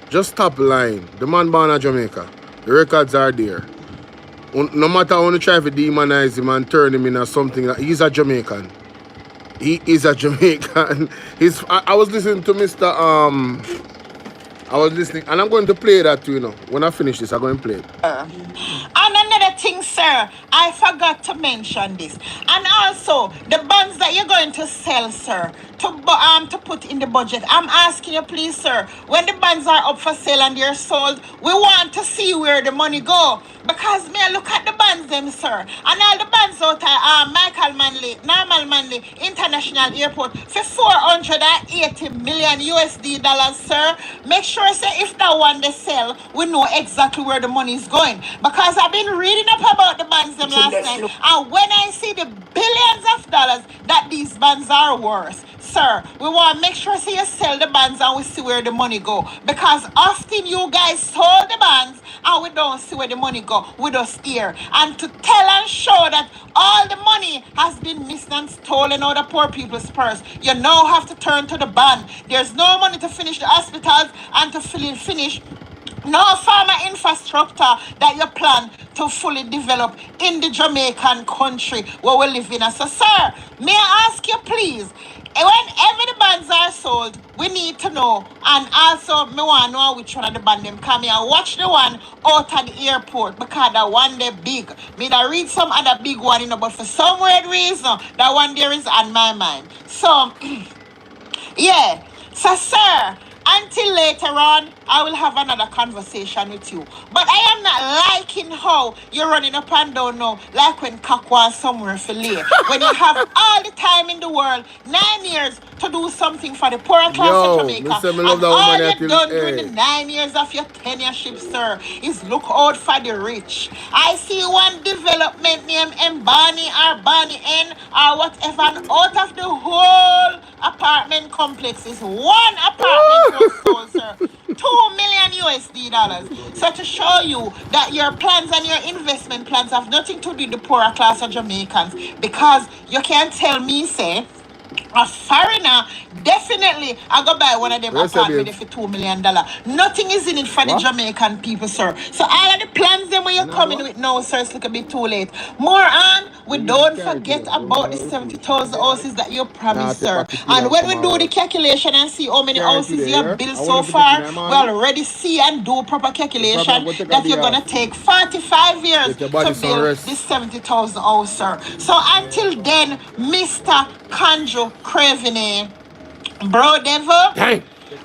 Just stop lying. The man born in Jamaica. The records are there. No matter how you try to demonize him and turn him into something, he's a Jamaican. He is a Jamaican. I was listening to Mr. And I'm going to play that too, you know. When I finish this, I'm going to play it. And another thing, sir, I forgot to mention this. And also, the bonds that you're going to sell, sir, to put in the budget. I'm asking you, please, sir, when the bonds are up for sale and they're sold, we want to see where the money go. Because me, I look at the bonds them, sir. And all the bonds out there are Michael Manley, Normal Stanley International Airport for $480 million USD dollars, sir. Make sure, say, if that one they sell, we know exactly where the money is going. Because I've been reading up about the bonds them last night, and when I see the billions of dollars that these bonds are worth, sir, we want to make sure, say, you sell the bonds and we see where the money go. Because often you guys sold the bonds and we don't see where the money go. We just hear. And to tell and show that all the money has been missed and stolen out of poor people's purse, you now have to turn to the bond. There's no money to finish the hospitals and to finish no farmer infrastructure that you plan to fully develop in the Jamaican country where we live in. So, sir, may I ask you, please, whenever the bands are sold, we need to know. And also, me want to know which one of the band them come here. Watch the one out at the airport because that one they big. Me da read some other big one, but for some weird reason, that one there is on my mind. So, yeah. So, sir, until later on, I will have another conversation with you. But I am not liking how you're running up and down now, like when cock was somewhere for lay. When you have all the time in the world, 9 years, to do something for the poorer class of Jamaica. And all you've done during the 9 years of your tenureship, sir, is look out for the rich. I see one development named Mbani or Bani N or whatever, and out of the whole apartment complex is one apartment was sold, sir. $2 million USD dollars. So to show you that your plans and your investment plans have nothing to do with the poorer class of Jamaicans, because you can't tell me, say, a foreigner, definitely I go buy one of them apartments for $2 million. Nothing is in it for the Jamaican people, sir. So all of the plans them when you're coming with now, sir, it's a bit too late. More on, we don't forget about the 70,000 houses that you promised, sir. And when we do the calculation and see how many houses you have built so far, we already see and do proper calculation that you're going to take 45 years to build this 70,000 house, sir. So until then, Mr. Kanjo Craveny, bro devil,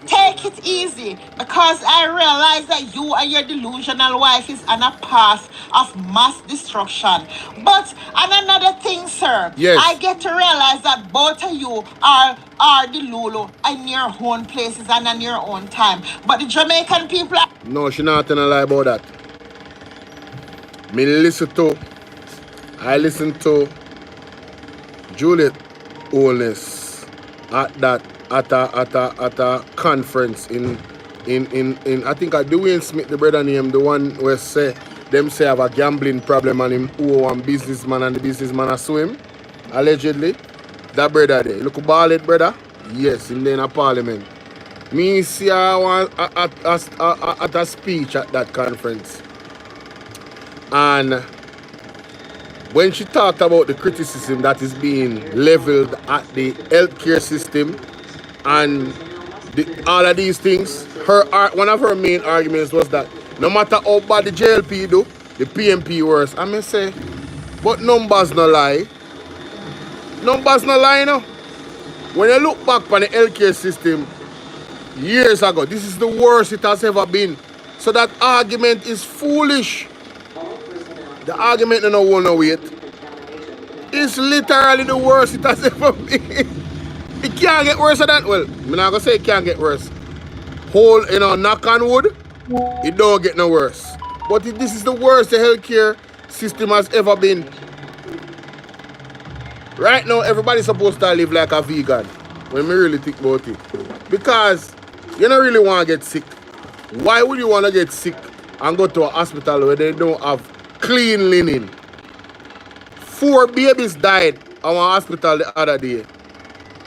take it easy, because I realize that you and your delusional wife is on a path of mass destruction. But and another thing, sir, I get to realize that both of you are the Lulu in your own places and in your own time. But the Jamaican people are... No, she not gonna lie about that. I listen to Juliet Oldness at a conference in I think Dwayne Smith, the brother name, the one where say have a gambling problem and him owe one businessman and the businessman a sue him, allegedly. That brother there. Look bald brother? Yes, him there in a parliament. Me see her at a speech at that conference. And when she talked about the criticism that is being leveled at the healthcare system and all of these things, one of her main arguments was that no matter how bad the JLP do, the PMP worse. I may say, but numbers no lie. Numbers no lie, no. When you look back on the healthcare system years ago, this is the worst it has ever been. So that argument is foolish. The argument no hold no weight. It's literally the worst it has ever been. It can't get worse than that. Well, I'm not gonna say it can't get worse. Knock on wood, it don't get no worse. But this is the worst the healthcare system has ever been. Right now, everybody's supposed to live like a vegan. When we really think about it. Because you don't really want to get sick. Why would you want to get sick and go to a hospital where they don't have clean linen? 4 babies died at one hospital the other day.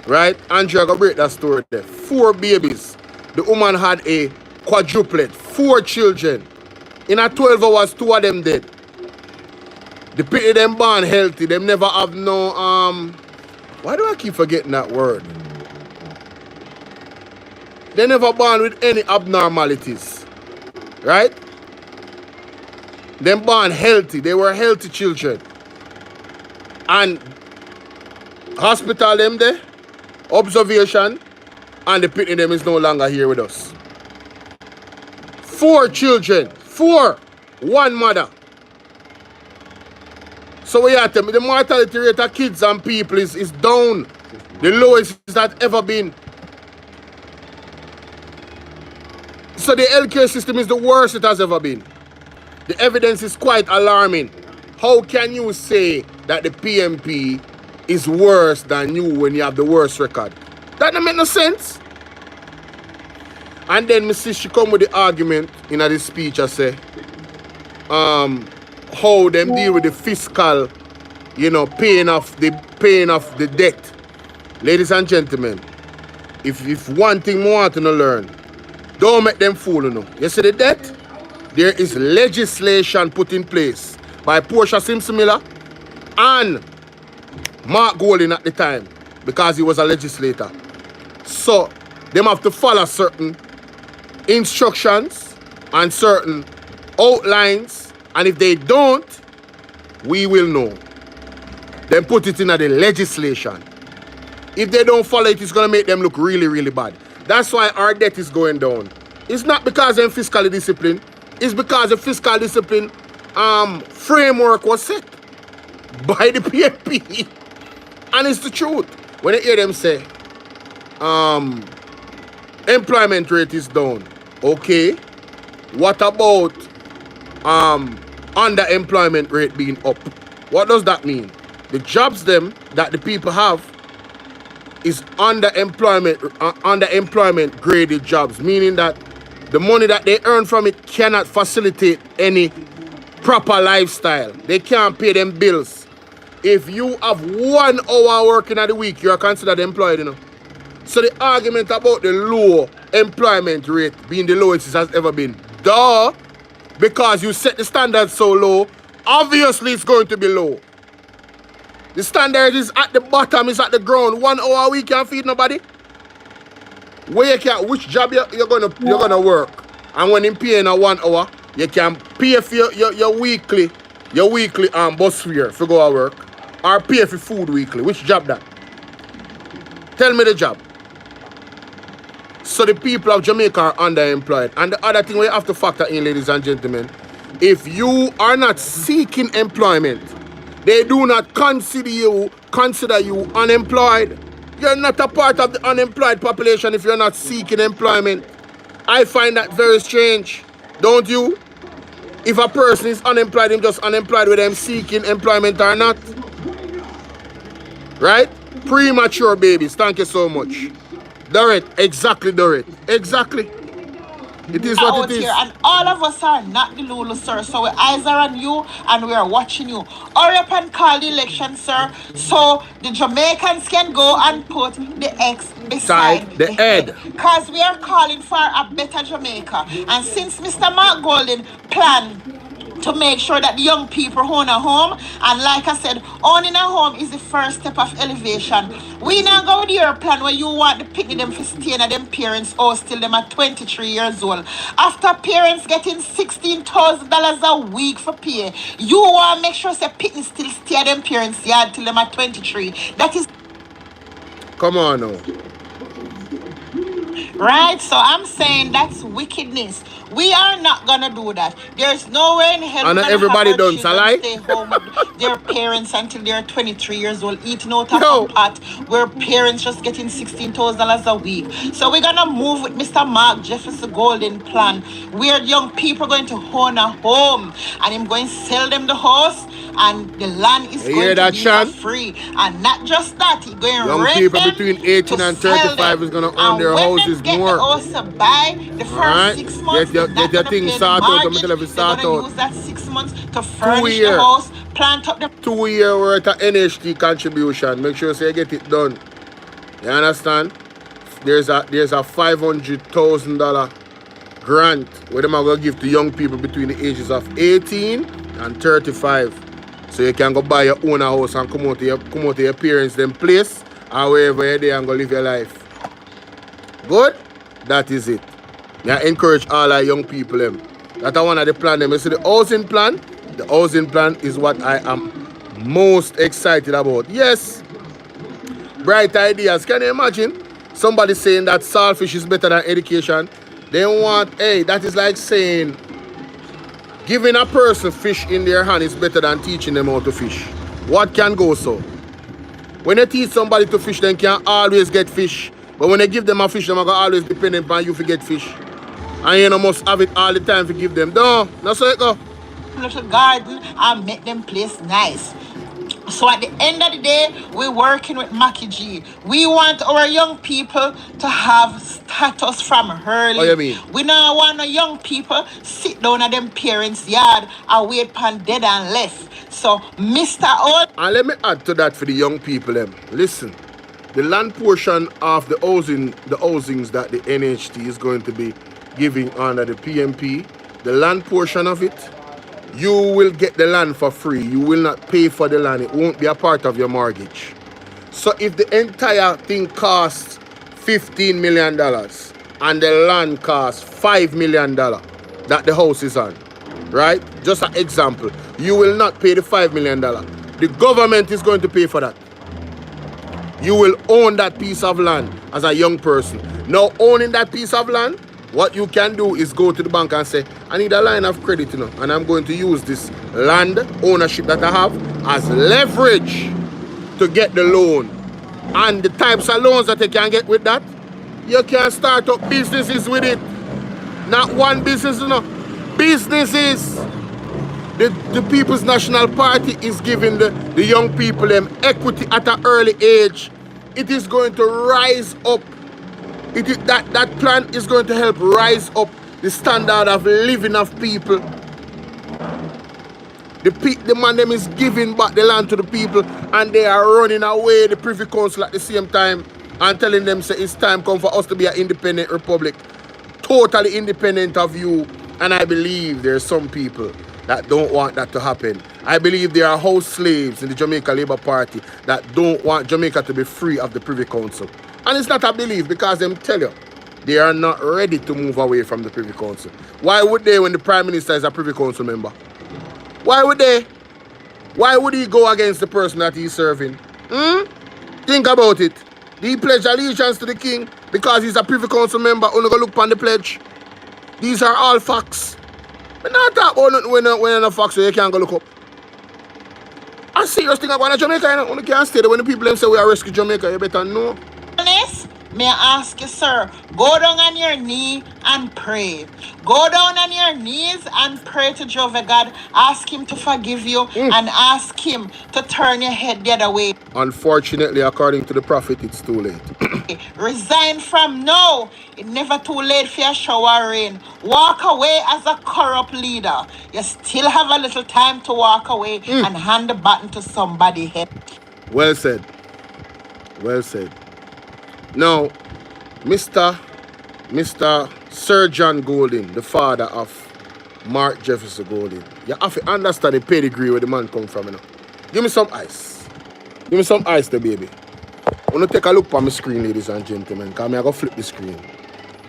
Right? Andrea go break that story there. 4 babies. The woman had a quadruplet. 4 children. In a 12 hours, 2 of them dead. The people them born healthy. Them never have no why do I keep forgetting that word? They never born with any abnormalities. Right? Them born healthy. They were healthy children. And hospital them there, observation, and the pitney them is no longer here with us. 4 children. 4. 1 mother. So we have to, the mortality rate of kids and people is down. The lowest it's had ever been. So the healthcare system is the worst it has ever been. The evidence is quite alarming. How can you say that the PMP is worse than you when you have the worst record? That don't make no sense. And then Mrs. she come with the argument in this speech, I say, how them deal with the fiscal, paying off the debt. Ladies and gentlemen, if one thing we want to learn, don't make them fool you. You see the debt? There is legislation put in place by Portia Simpson Miller and Mark Golding at the time because he was a legislator. So them have to follow certain instructions and certain outlines, and if they don't, we will know. Then put it in the legislation. If they don't follow it, it's going to make them look really, really bad. That's why our debt is going down. It's not because they're fiscally disciplined. It's because the fiscal discipline framework was set by the PMP. And it's the truth. When you hear them say, employment rate is down. Okay. What about underemployment rate being up? What does that mean? The jobs them that the people have is underemployment graded jobs, meaning that the money that they earn from it cannot facilitate any proper lifestyle. They can't pay them bills. If you have 1 hour working at the week, you are considered employed, So the argument about the low employment rate being the lowest it has ever been, duh, because you set the standard so low, obviously it's going to be low. The standard is at the bottom, is at the ground. 1 hour a week can't feed nobody. Where you can, which job you're gonna work, and when you pay in a 1 hour, you can pay for your weekly bus fare if you go to work, or pay for food weekly. Which job that? Tell me the job. So the people of Jamaica are underemployed. And the other thing we have to factor in, ladies and gentlemen, if you are not seeking employment, they do not consider you unemployed. You're not a part of the unemployed population if you're not seeking employment. I find that very strange. Don't you? If a person is unemployed, he's just unemployed whether them seeking employment or not. Right? Premature babies. Thank you so much. Dorrit. Exactly, Dorrit. Exactly. It is what it is. Here, and all of us are not the Lulu, sir. So our eyes are on you and we are watching you. Hurry up and call the election, sir, so the Jamaicans can go and put the X beside the head. Because we are calling for a better Jamaica. And since Mr. Mark Golding planned to make sure that the young people own a home, and like I said, owning a home is the first step of elevation. We now go with your plan where you want the picnic them to stay in them parents' house till them at 23 years old. After parents getting $16,000 a week for pay, you want to make sure say picnic still stay at them parents' yard till them at 23. That is... Come on now. Right, so I'm saying that's wickedness. We are not gonna do that. There's nowhere in hell and everybody done stay home with their parents until they're 23 years old, eating out of a pot where parents just getting $16,000 a week. So we're gonna move with Mr. Mark Jefferson Golden plan, where young people are going to own a home, and I'm going to sell them the house, and the land is going to be for free. And not just that, he's going to rent people between 18 and 35 is going to own their houses more. Also buy the first 6 months. Get your things started out. I'm going to start out. Use that 6 months to furnish the house, plant up the 2 year worth of NHT contribution. Make sure you get it done. You understand? There's a $500,000 grant where them are going to give to young people between the ages of 18 and 35. So you can go buy your own house and come out to your parents' them place, or wherever you're there and go live your life. Good? That is it. I encourage all our young people them. That I one of the plan them. You see the housing plan? The housing plan is what I am most excited about. Yes. Bright ideas. Can you imagine somebody saying that saltfish is better than education? They want, that is like saying giving a person fish in their hand is better than teaching them how to fish. What can go so? When you teach somebody to fish, they can always get fish. But when they give them a fish, they're going to always depend upon you to get fish. And you know, must have it all the time to give them. No, so it go. Little garden and make them place nice. So at the end of the day, we're working with Mackie G. We want our young people to have status from early. What you mean? We don't want no young people sit down at them parents' yard and wait pan dead and left. So Mr. Old. And let me add to that for the young people. Listen, the land portion of the housings that the NHT is going to be giving under the PMP, the land portion of it, you will get the land for free. You will not pay for the land. It won't be a part of your mortgage. So if the entire thing costs $15 million and the land costs $5 million that the house is on, right? Just an example. You will not pay the $5 million. The government is going to pay for that. You will own that piece of land as a young person. Now, owning that piece of land, what you can do is go to the bank and say, I need a line of credit, and I'm going to use this land ownership that I have as leverage to get the loan. And the types of loans that you can get with that, you can start up businesses with it. Not one business, businesses. The People's National Party is giving the young people them equity at an early age. It is going to rise up. That plan is going to help rise up the standard of living of people. The man them is giving back the land to the people, and they are running away the Privy Council at the same time and telling them say it's time come for us to be an independent republic, totally independent of you. And I believe there are some people that don't want that to happen. I believe there are house slaves in the Jamaica Labour Party that don't want Jamaica to be free of the Privy Council. And it's not a belief, because them tell you they are not ready to move away from the Privy Council. Why would they when the Prime Minister is a Privy Council member? Why would they? Why would he go against the person that he's serving? Think about it. Did he pledge allegiance to the king because he's a Privy Council member? Only go look upon the pledge. These are all facts. But not that when a facts so you can't go look up. A serious thing about Jamaica, only can't stay there when the people them say we are rescue Jamaica, you better know. May I ask you, sir, go down on your knee and pray. Go down on your knees and pray to Jehovah God. Ask him to forgive you and ask him to turn your head the other way. Unfortunately, according to the prophet, it's too late. Resign from now. It's never too late for your shower rain. Walk away as a corrupt leader. You still have a little time to walk away and hand the baton to somebody else. Well said. Well said. Now, Mr. Sir John Golding, the father of Mark Jefferson Golding, you have to understand the pedigree where the man come from. Give me some ice. Give me some ice there, baby. I want to take a look at my screen, ladies and gentlemen, because I'm going to flip the screen.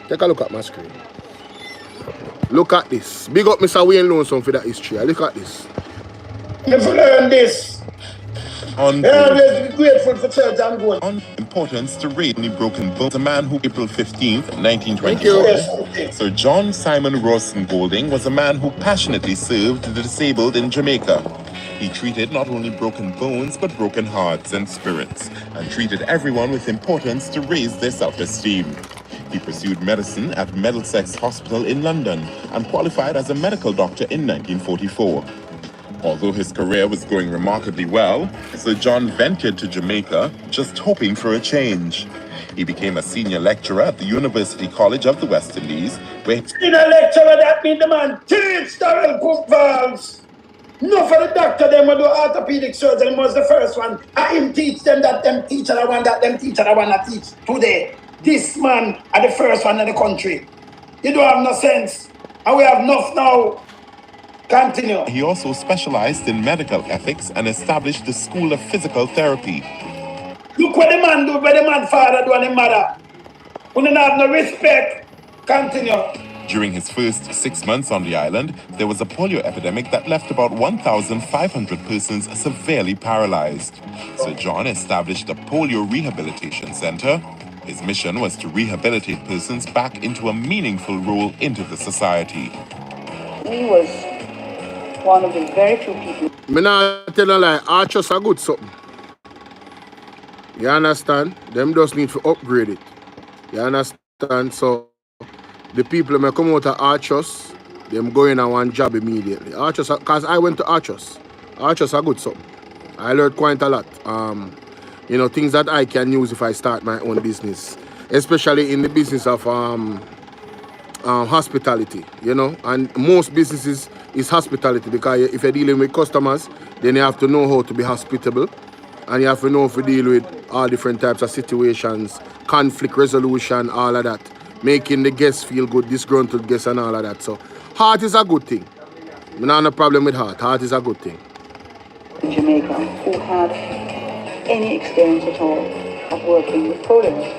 Take a look at my screen. Look at this. Big up Mr. Wayne Lonesome for that history. Look at this. If you learn this, on grateful for Sir John Golding. On importance to raise the broken bones, a man who April 15th, 1924, Sir John Simon Rawson Golding was a man who passionately served the disabled in Jamaica. He treated not only broken bones but broken hearts and spirits, and treated everyone with importance to raise their self-esteem. He pursued medicine at Middlesex Hospital in London and qualified as a medical doctor in 1944. Although his career was going remarkably well, Sir John ventured to Jamaica just hoping for a change. He became a senior lecturer at the University College of the West Indies, where senior lecturer, that means the man teach sterile cook valves. No for the doctor, them will do orthopedic surgery, was the first one. I him teach them that them teacher the one that them teacher the one that teach today. This man are the first one in the country. You don't have no sense. And we have enough now. Continue. He also specialized in medical ethics and established the School of Physical Therapy. Look what the man do, what the man father do and the mother. We don't have no respect. Continue. During his first 6 months on the island, there was a polio epidemic that left about 1,500 persons severely paralyzed. Sir John established a polio rehabilitation center. His mission was to rehabilitate persons back into a meaningful role into the society. He was one of the very few people Me not tell you like Archers are good something. You understand? Them just need to upgrade it. You understand? So the people may come out of Archers, them going on one job immediately. Archers, because I went to Archers. Archers are good something. I learned quite a lot. You know, things that I can use if I start my own business, especially in the business of hospitality, you know, and most businesses is hospitality because if you're dealing with customers, then you have to know how to be hospitable and you have to know how to deal with all different types of situations, conflict resolution, all of that, making the guests feel good, disgruntled guests and all of that. So heart is a good thing. I don't have no problem with heart. Heart is a good thing. In Jamaica who have any experience at all of working with Poland.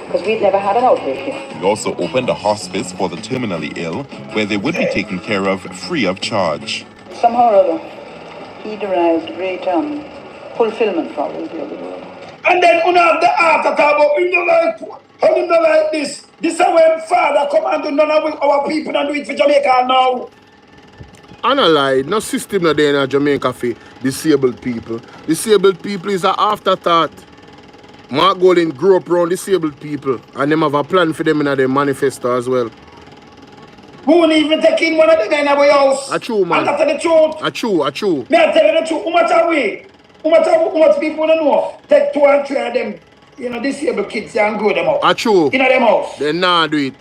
Because we've never had an outbreak here. We also opened a hospice for the terminally ill, where they would be taken care of free of charge. Somehow or other, he derived great fulfillment probably the other world. And then you have the art to talk about, you know, like, how you know like this? This is when Father come and do none of our people and do it for Jamaica now. I don't lie, no system no there in Jamaica for disabled people. Disabled people is an afterthought. Mark Golding grew up around disabled people and them have a plan for them in their manifesto as well. We won't even take in one of them in our house. A true, man. And that's the truth. A true. Me I tell you the truth, how much are we? How much people don't know? Take 2 and 3 of them, you know, disabled kids and grow them up. A true. In them house. They not do it.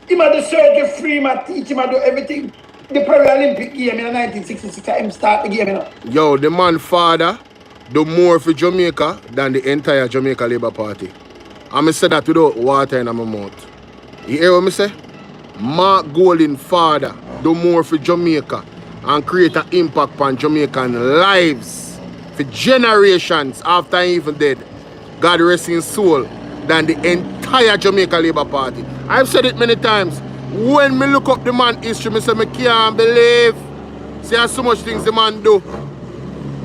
Him a do surgery free, him a teach, him a do everything. The Paralympic game in 1966, him start the game, you know. Yo, the man father do more for Jamaica than the entire Jamaica Labour Party. And I say that without water in my mouth. You hear what I say? Mark Golding father do more for Jamaica and create an impact on Jamaican lives for generations after he even dead. God rest his soul, than the entire Jamaica Labour Party. I've said it many times. When me look up the man history, I say I can't believe. See how so much things the man do.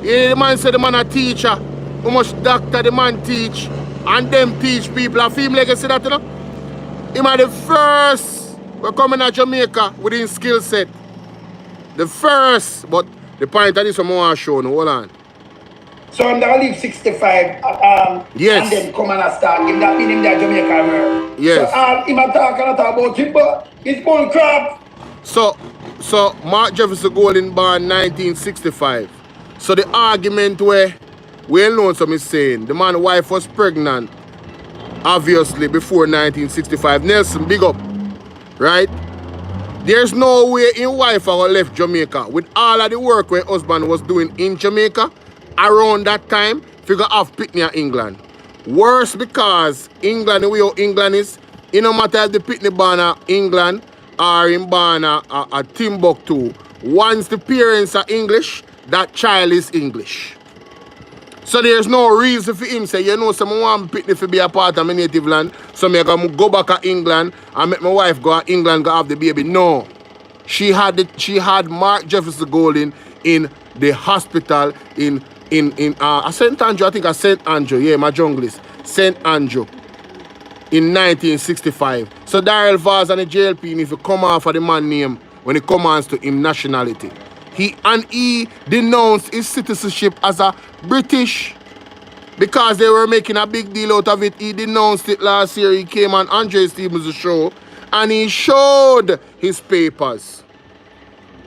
Yeah, the man said the man a teacher. How much doctor the man teach. And them teach people. I feel like I say that, you know. Him are the first we're coming to Jamaica with his skill set. The first. But the point of this one I want to show. Hold on. So I'm going to leave 65 yes. And then come and start give that meaning that Jamaica world. Yes. So him a talk about him, but it's bull crap. So Mark Jefferson Golding born 1965. So the argument where we know some is saying the man's wife was pregnant, obviously before 1965. Nelson, big up, right? There's no way his wife ever left Jamaica with all of the work where husband was doing in Jamaica. Around that time, figure have pick near England. Worse because England, the way how England is, it no matter if the Pitney born England or in born at Timbuktu, once the parents are English, that child is English. So there's no reason for him say, you know, someone want Pitney to be a part of my native land, so I can go back to England and make my wife go to England go have the baby. No. She had Mark Jefferson Golding in the hospital in St. Andrew, I think St. Andrew, yeah, my jungle is St. Andrew in 1965. So Darrell Vaz and the JLP need to come off of the man name when it comes to him nationality. He denounced his citizenship as a British because they were making a big deal out of it. He denounced it last year. He came on Andre Stevens' show and he showed his papers.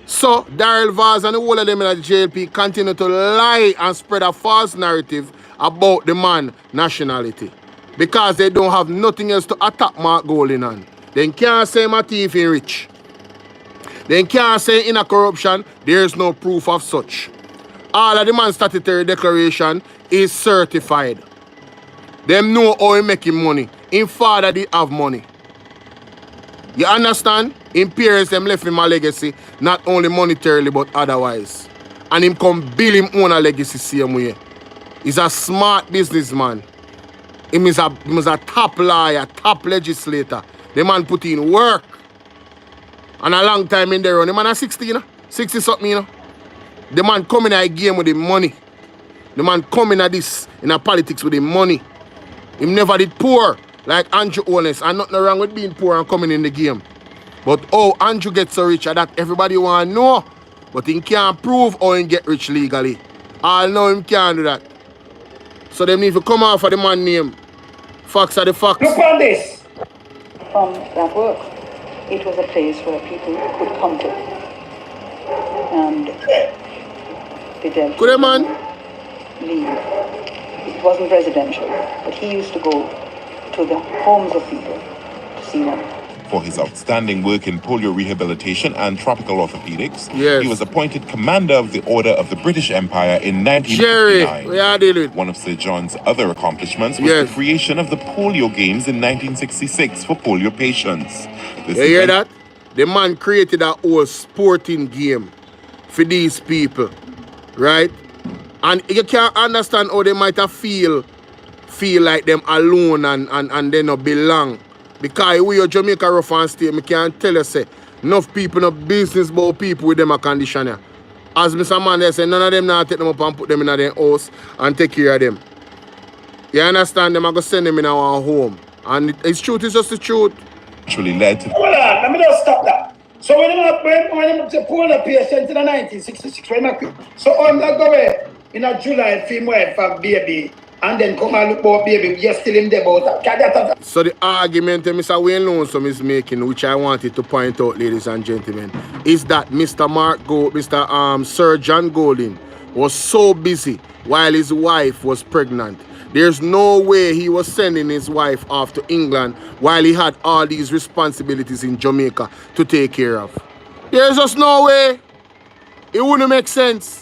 So, Darrell Vaz and the whole of them in the JLP continue to lie and spread a false narrative about the man's nationality. Because they don't have nothing else to attack Mark Golding on. They can't say my thief in rich. They can't say in a corruption, there is no proof of such. All of the man's statutory declaration is certified. Them know how he making money. His father did have money. You understand? His parents them left him a legacy, not only monetarily but otherwise. And him come build him own a legacy same way. He's a smart businessman. He is a top lawyer, top legislator. The man put in work. And a long time in there. The man is 60, you know? 60 something, you know? The man coming at a game with the money. The man coming at this in a politics with the money. He never did poor. Like Andrew Honest, and nothing wrong with being poor and coming in the game. But Andrew gets so rich that everybody want to know But he can't prove how he get rich legally. All know him can't do that. So they need to come off of the man name. Facts are the facts. Look on this. From that work, it was a place where people could come to and be dealt Could a man? leave. It wasn't residential, but he used to go to the homes of people to see them. For his outstanding work in polio rehabilitation and tropical orthopedics, yes. He was appointed Commander of the Order of the British Empire in 1959. Jerry, we are dealing with. One of Sir John's other accomplishments was yes. the creation of the Polio Games in 1966 for polio patients. You hear that? The man created a whole sporting game for these people, right? And you can't understand how they might have feel like them alone and they not belong. Because we are Jamaica rough and state, I can't tell you, say, enough people, no business about people with them a condition here. As Mr. Man, they say, none of them now take them up and put them in their house and take care of them. You understand? Them are going to send them in our home. And it's truth, it's just the truth. Actually led to... Hold on, let me just stop that. So when I'm say polio patient in 1966, so I'm not going in July, film wife and baby, and then come and look about baby, you're still in there about that. So the argument Mr. Wayne Lonesome is making, which I wanted to point out, ladies and gentlemen, is that Mr. Sir John Golding was so busy while his wife was pregnant. There's no way he was sending his wife off to England while he had all these responsibilities in Jamaica to take care of. There's just no way. It wouldn't make sense.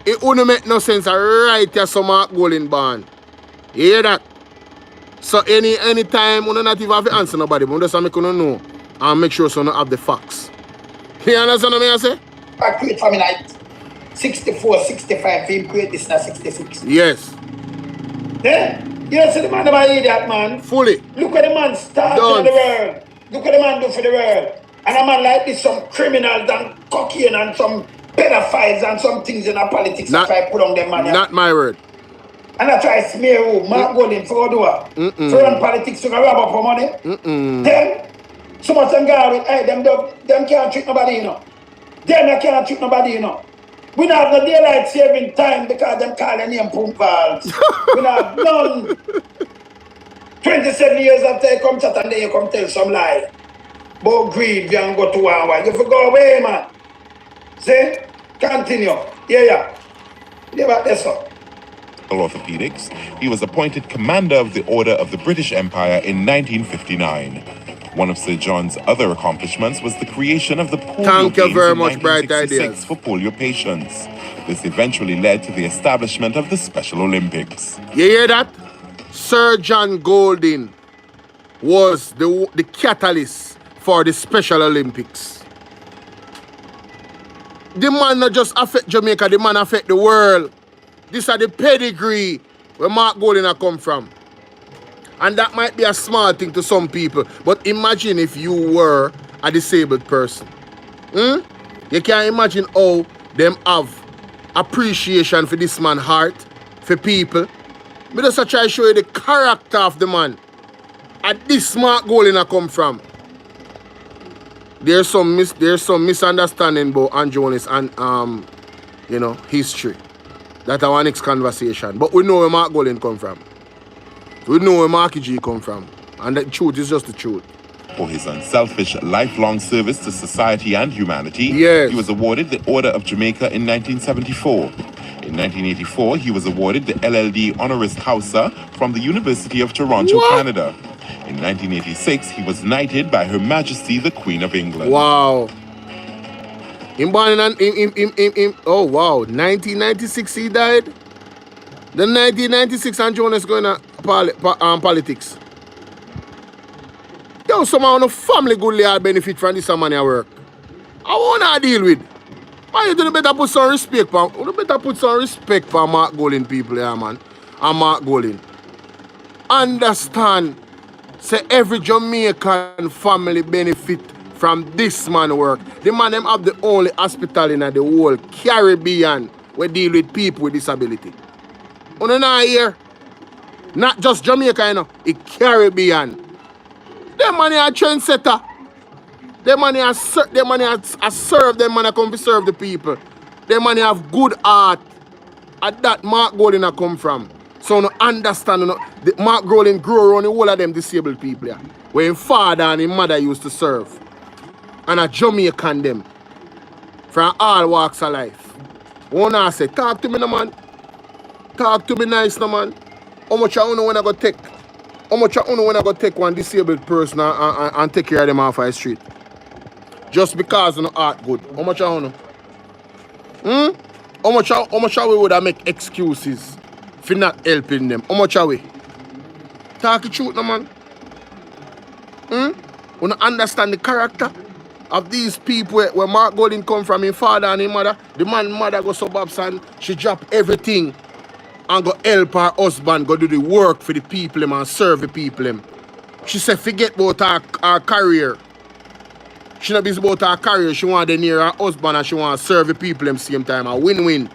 It wouldn't make no sense. Right here, some Mark Golding born. You hear that? So any time, we don't have to answer nobody, but we just make you know and make sure so you have the facts. You understand what I say? I create from like 64, 65, he create this now 66. Yes. Yeah? You see the man about idiot, man? Fully. Look at the man start for the world. Look at the man do for the world. And a man like this, some criminals and cocaine and some pedophiles and some things in our politics that try to put on them man. Not my word. And I try to smear who? Mark Golding for do what? For run politics to rob up for money. Then, so much them guys with, hey, them can't treat nobody, you know. Them can't treat nobody, you know. We don't have no daylight saving time because them call their name pump valves. We don't have none. 27 years after you come chat and then you come tell some lie. But greed, you and go to one while. You have to go away, man. See? Continue. Yeah. Never this up. Orthopedics, he was appointed Commander of the Order of the British Empire in 1959. One of Sir John's other accomplishments was the creation of the Polio Games in 1966 for polio patients. This eventually led to the establishment of the Special Olympics. You hear that? Sir John Golding was the catalyst for the Special Olympics. The man not just affect Jamaica, the man affect the world. This are the pedigree where Mark Golding come from. And that might be a small thing to some people. But imagine if you were a disabled person. You can't imagine how them have appreciation for this man's heart, for people. But just try to show you the character of the man. And this Mark Golding come from. There's some misunderstanding about Andronis and history. That's our next conversation. But we know where Mark Golding come from. We know where Marky G come from. And the truth is just the truth. For his unselfish, lifelong service to society and humanity, yes. He was awarded the Order of Jamaica in 1974. In 1984, he was awarded the LLD Honoris Causa from the University of Toronto, Canada. In 1986, he was knighted by Her Majesty the Queen of England. Wow. In 1996 he died. Then 1996 and Jonas going to politics. Yo, somehow no family goodly are benefit from this money at work. I wanna deal with. Why you better put some respect for Mark Golding people here, man. And Mark Golding. Understand, say every Jamaican family benefit from this man work. The man them have the only hospital in the whole Caribbean where deal with people with disability. On not here, not just Jamaica, it's Caribbean. Them man are trendsetter. Them money has serve, them money come to serve the people. Them money have good heart. At that Mark Golding a come from. So no understand, no, the Mark Golding grew around the whole of them disabled people. Yeah, where his father and his mother used to serve. And a Jamaican them. From all walks of life. One I say, talk to me, no man. Talk to me nice, no man. How much I know when I go take? How much I know when I go take one disabled person and take care of them off the street? Just because you know heart good. How much I know? How much are we would I make excuses for not helping them? How much are we? Talk the truth, no man. We don't understand the character of these people where Mark Golding come from, his father and his mother. The man mother go suburbs and she drop everything and go help her husband go do the work for the people and serve the people. She said forget about her career. She not busy about her career. She want to near her husband and she want to serve the people at the same time. A win-win.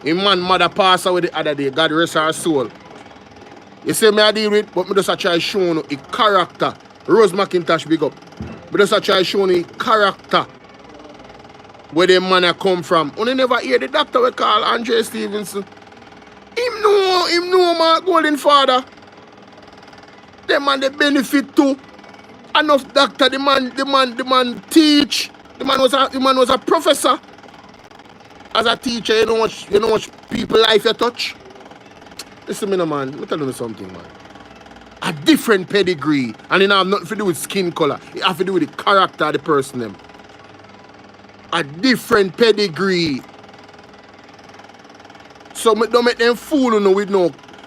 His man mother passed away the other day. God rest her soul. You see me I deal with, but me just try to show you a character. Rose McIntosh big up. Me just try to show you a character where the man come from. You never hear the doctor we call Abdre Stevenson. Him know Mark Golding father. The man the benefit too. Enough doctor, the man teach. The man was a professor. As a teacher, you know what people life you touch. Listen me no man, let me tell you something, man. A different pedigree. And it have nothing to do with skin color. It have to do with the character of the person them. A different pedigree. So don't make them fool you know,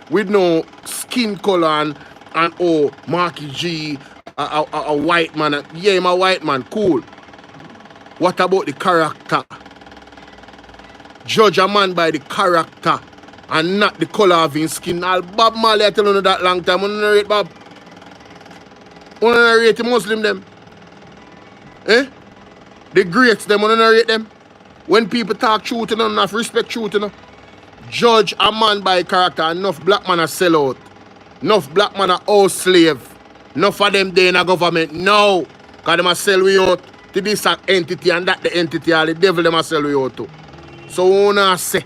with no skin color and oh Marky G, a white man. Yeah, I'm a white man, cool. What about the character? Judge a man by the character and not the color of his skin. I'll Bob Marley I tell you that long time. I don't rate Bob. I don't rate the Muslim them. The greats them, I don't rate them. When people talk truth, you know, enough respect truth, you know. Judge a man by character. Enough black man a sell out. Enough black man a house slave. Enough of them there in a government. No. Because them a sell we out to this entity and that the entity or the devil them a sell we out to. So I wanna say,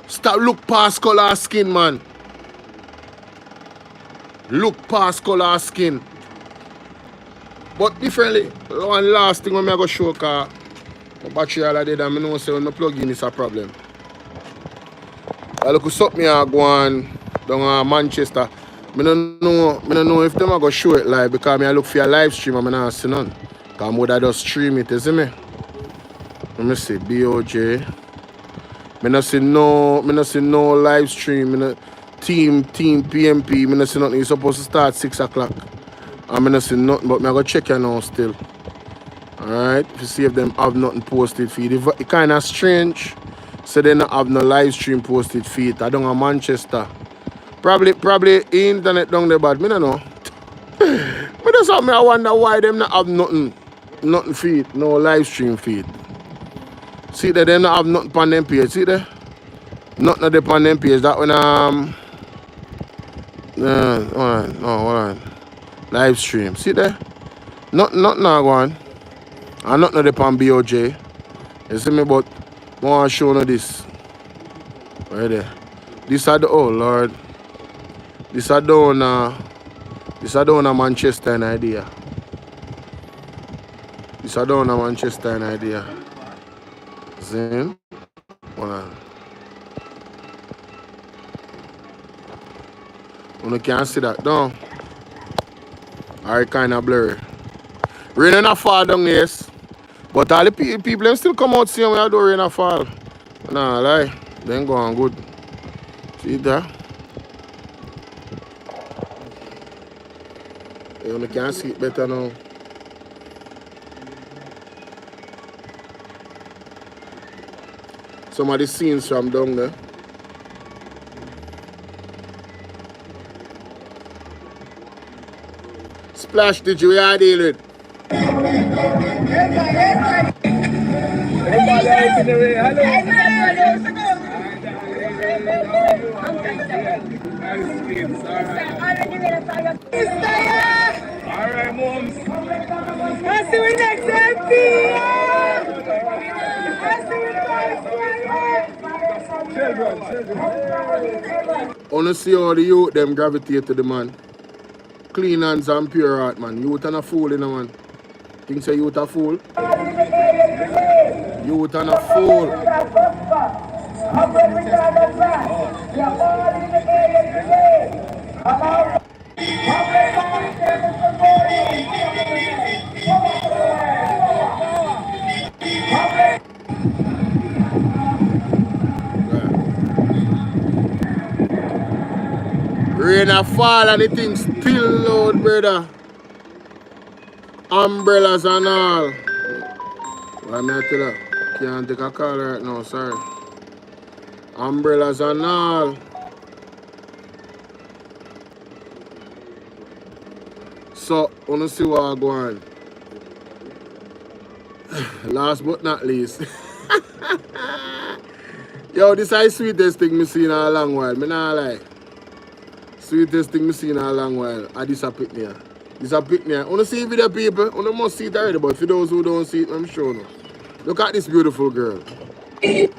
stop look past color skin, man. Look past color skin. But differently, one last thing when I go show car my battery all I did and I know say when I plug in is a problem. I look something me go on down Manchester. I don't know if them are going to show it live because I look for a live stream and I don't see none. Because I would just stream it, you see me? Let me see, BOJ. I don't see no live stream. Team PMP. I don't see nothing. It's supposed to start 6 o'clock. I don't see nothing, but I'm going to check it now still. Alright, to see if them have nothing posted for you. It's kind of strange. So they don't have no live stream posted for it. I don't know Manchester. Probably internet down there, but I don't know. But that's something I wonder why them not have nothing feed, no live stream feed. See that they not have nothing on them page. See there? Nothing on the on them page. That when hold on. Live stream. See there? Nothing now going. And nothing on the on BOJ. You see me, but I want to show you this. Right there. This are the oh Lord. This are down Manchester in idea. This are down Manchester in idea. Zin. Hold on. You can't see that down. Alright, kind of blurry. Rain and fall down, yes. But all the people them still come out see when I do rain and fall. Nah, lie. Then go on good. See that? You can't see it better now. Some of the scenes from down there. Splash, did you hear deal with? Alright, moms. Let's see you next time. Wanna see how the youth them gravitate to the man. Clean hands and pure heart, man. Youth and a fool, you know, man. Think say youth a fool? Youth and a fool. Rain a fall and the thing still loud, brother. Umbrellas and all. Let me tell you, can't take a call right now, sorry. Umbrellas and all. So, wanna see what I go on. Last but not least. Yo, this is the sweetest thing I seen in a long while. Me not lie. Sweetest thing I seen in a long while. I disappoint me. Disappoint me. Wanna see video, people? Wanna must see it already, but for those who don't see it, I'm sure no. Look at this beautiful girl. If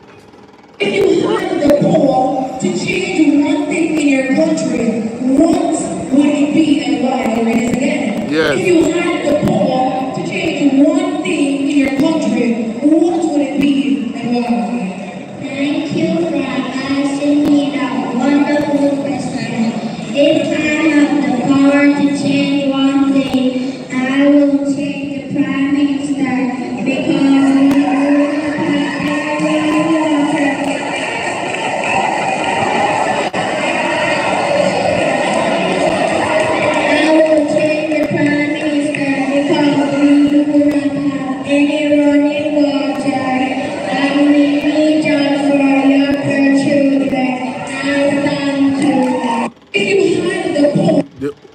you had the power to change one thing in your country, what would it be and why? Again. Yes. If you had the power to change one thing in your country, what would it be and why? Thank you for asking me that wonderful question. If I have the power to change one thing, I will change the Prime Minister because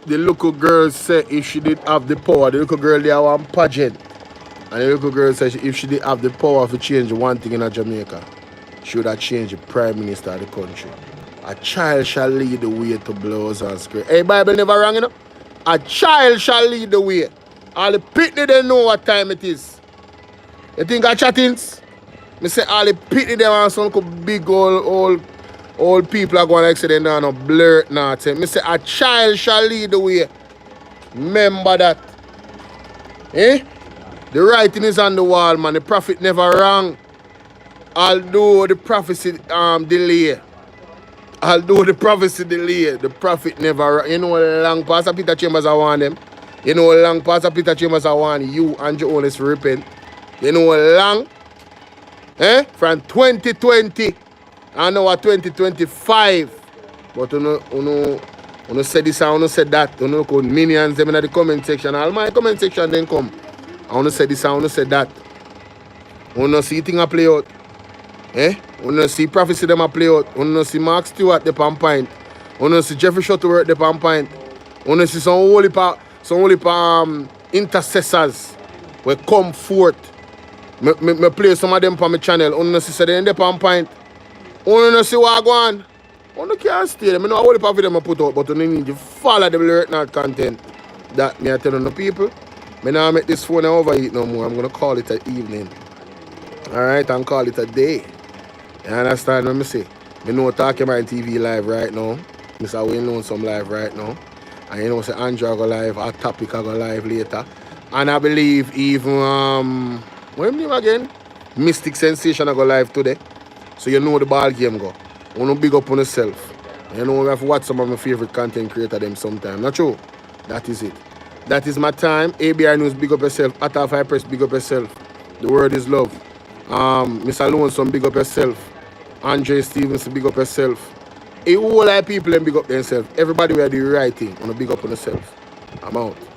The little girl said if she did have the power, the little girl there one pageant. And the little girl said if she did have the power to change one thing in Jamaica, she would have changed the Prime Minister of the country. A child shall lead the way to blows and skirts. Hey, Bible never wrong, you know? A child shall lead the way. All the pitney they know what time it is. You think I chattings? Me say all the pitney they want some big old people are going like say they don't know blurt nothing. Me say a child shall lead the way. Remember that. Eh? The writing is on the wall, man. The prophet never wrong. Although the prophecy delay. Although the prophecy delay, the prophet never wrong. You know how long Pastor Peter Chambers I want them. You know how long Pastor Peter Chambers I want you and your own repent. You know how long? Eh? From 2020. I know what 2025. But you say this and you say that. You know minions them in the comment section. All my comment section then come. I want to say this and I want to say that. I want to see things play out. Eh? I want to see prophecy them play out. I want to see Mark Stewart the pan point. I want to see Jeffrey Shuttleworth the pan point. I want to see some holy intercessors will come forth. Me play some of them on my channel. I want to see them the pan point. I want to see what I go on. I want to can't stay there. I know how holy prophet them I put out, but you need to follow the lyric content that me I tell the people. I now make this phone overheat no more. I'm going to call it an evening. Alright, and call it a day. You understand what I say? I know talking about TV live right now. Mr. Wayne know some live right now. And you know say Andrew go live, our topic go live later. And I believe even what name again? Mystic Sensation go live today. So you know the ball game go. You want to big up on yourself. You know we have to watch some of my favorite content creator them sometime. Not true? That is it. That is my time. ABI News, big up yourself. At 5 Press, big up yourself. The word is love. Mr. Lonesome, big up yourself. Andre Stevens, big up yourself. A whole lot of people big up themselves. Everybody will do the right thing. Want to big up on yourself. I'm out.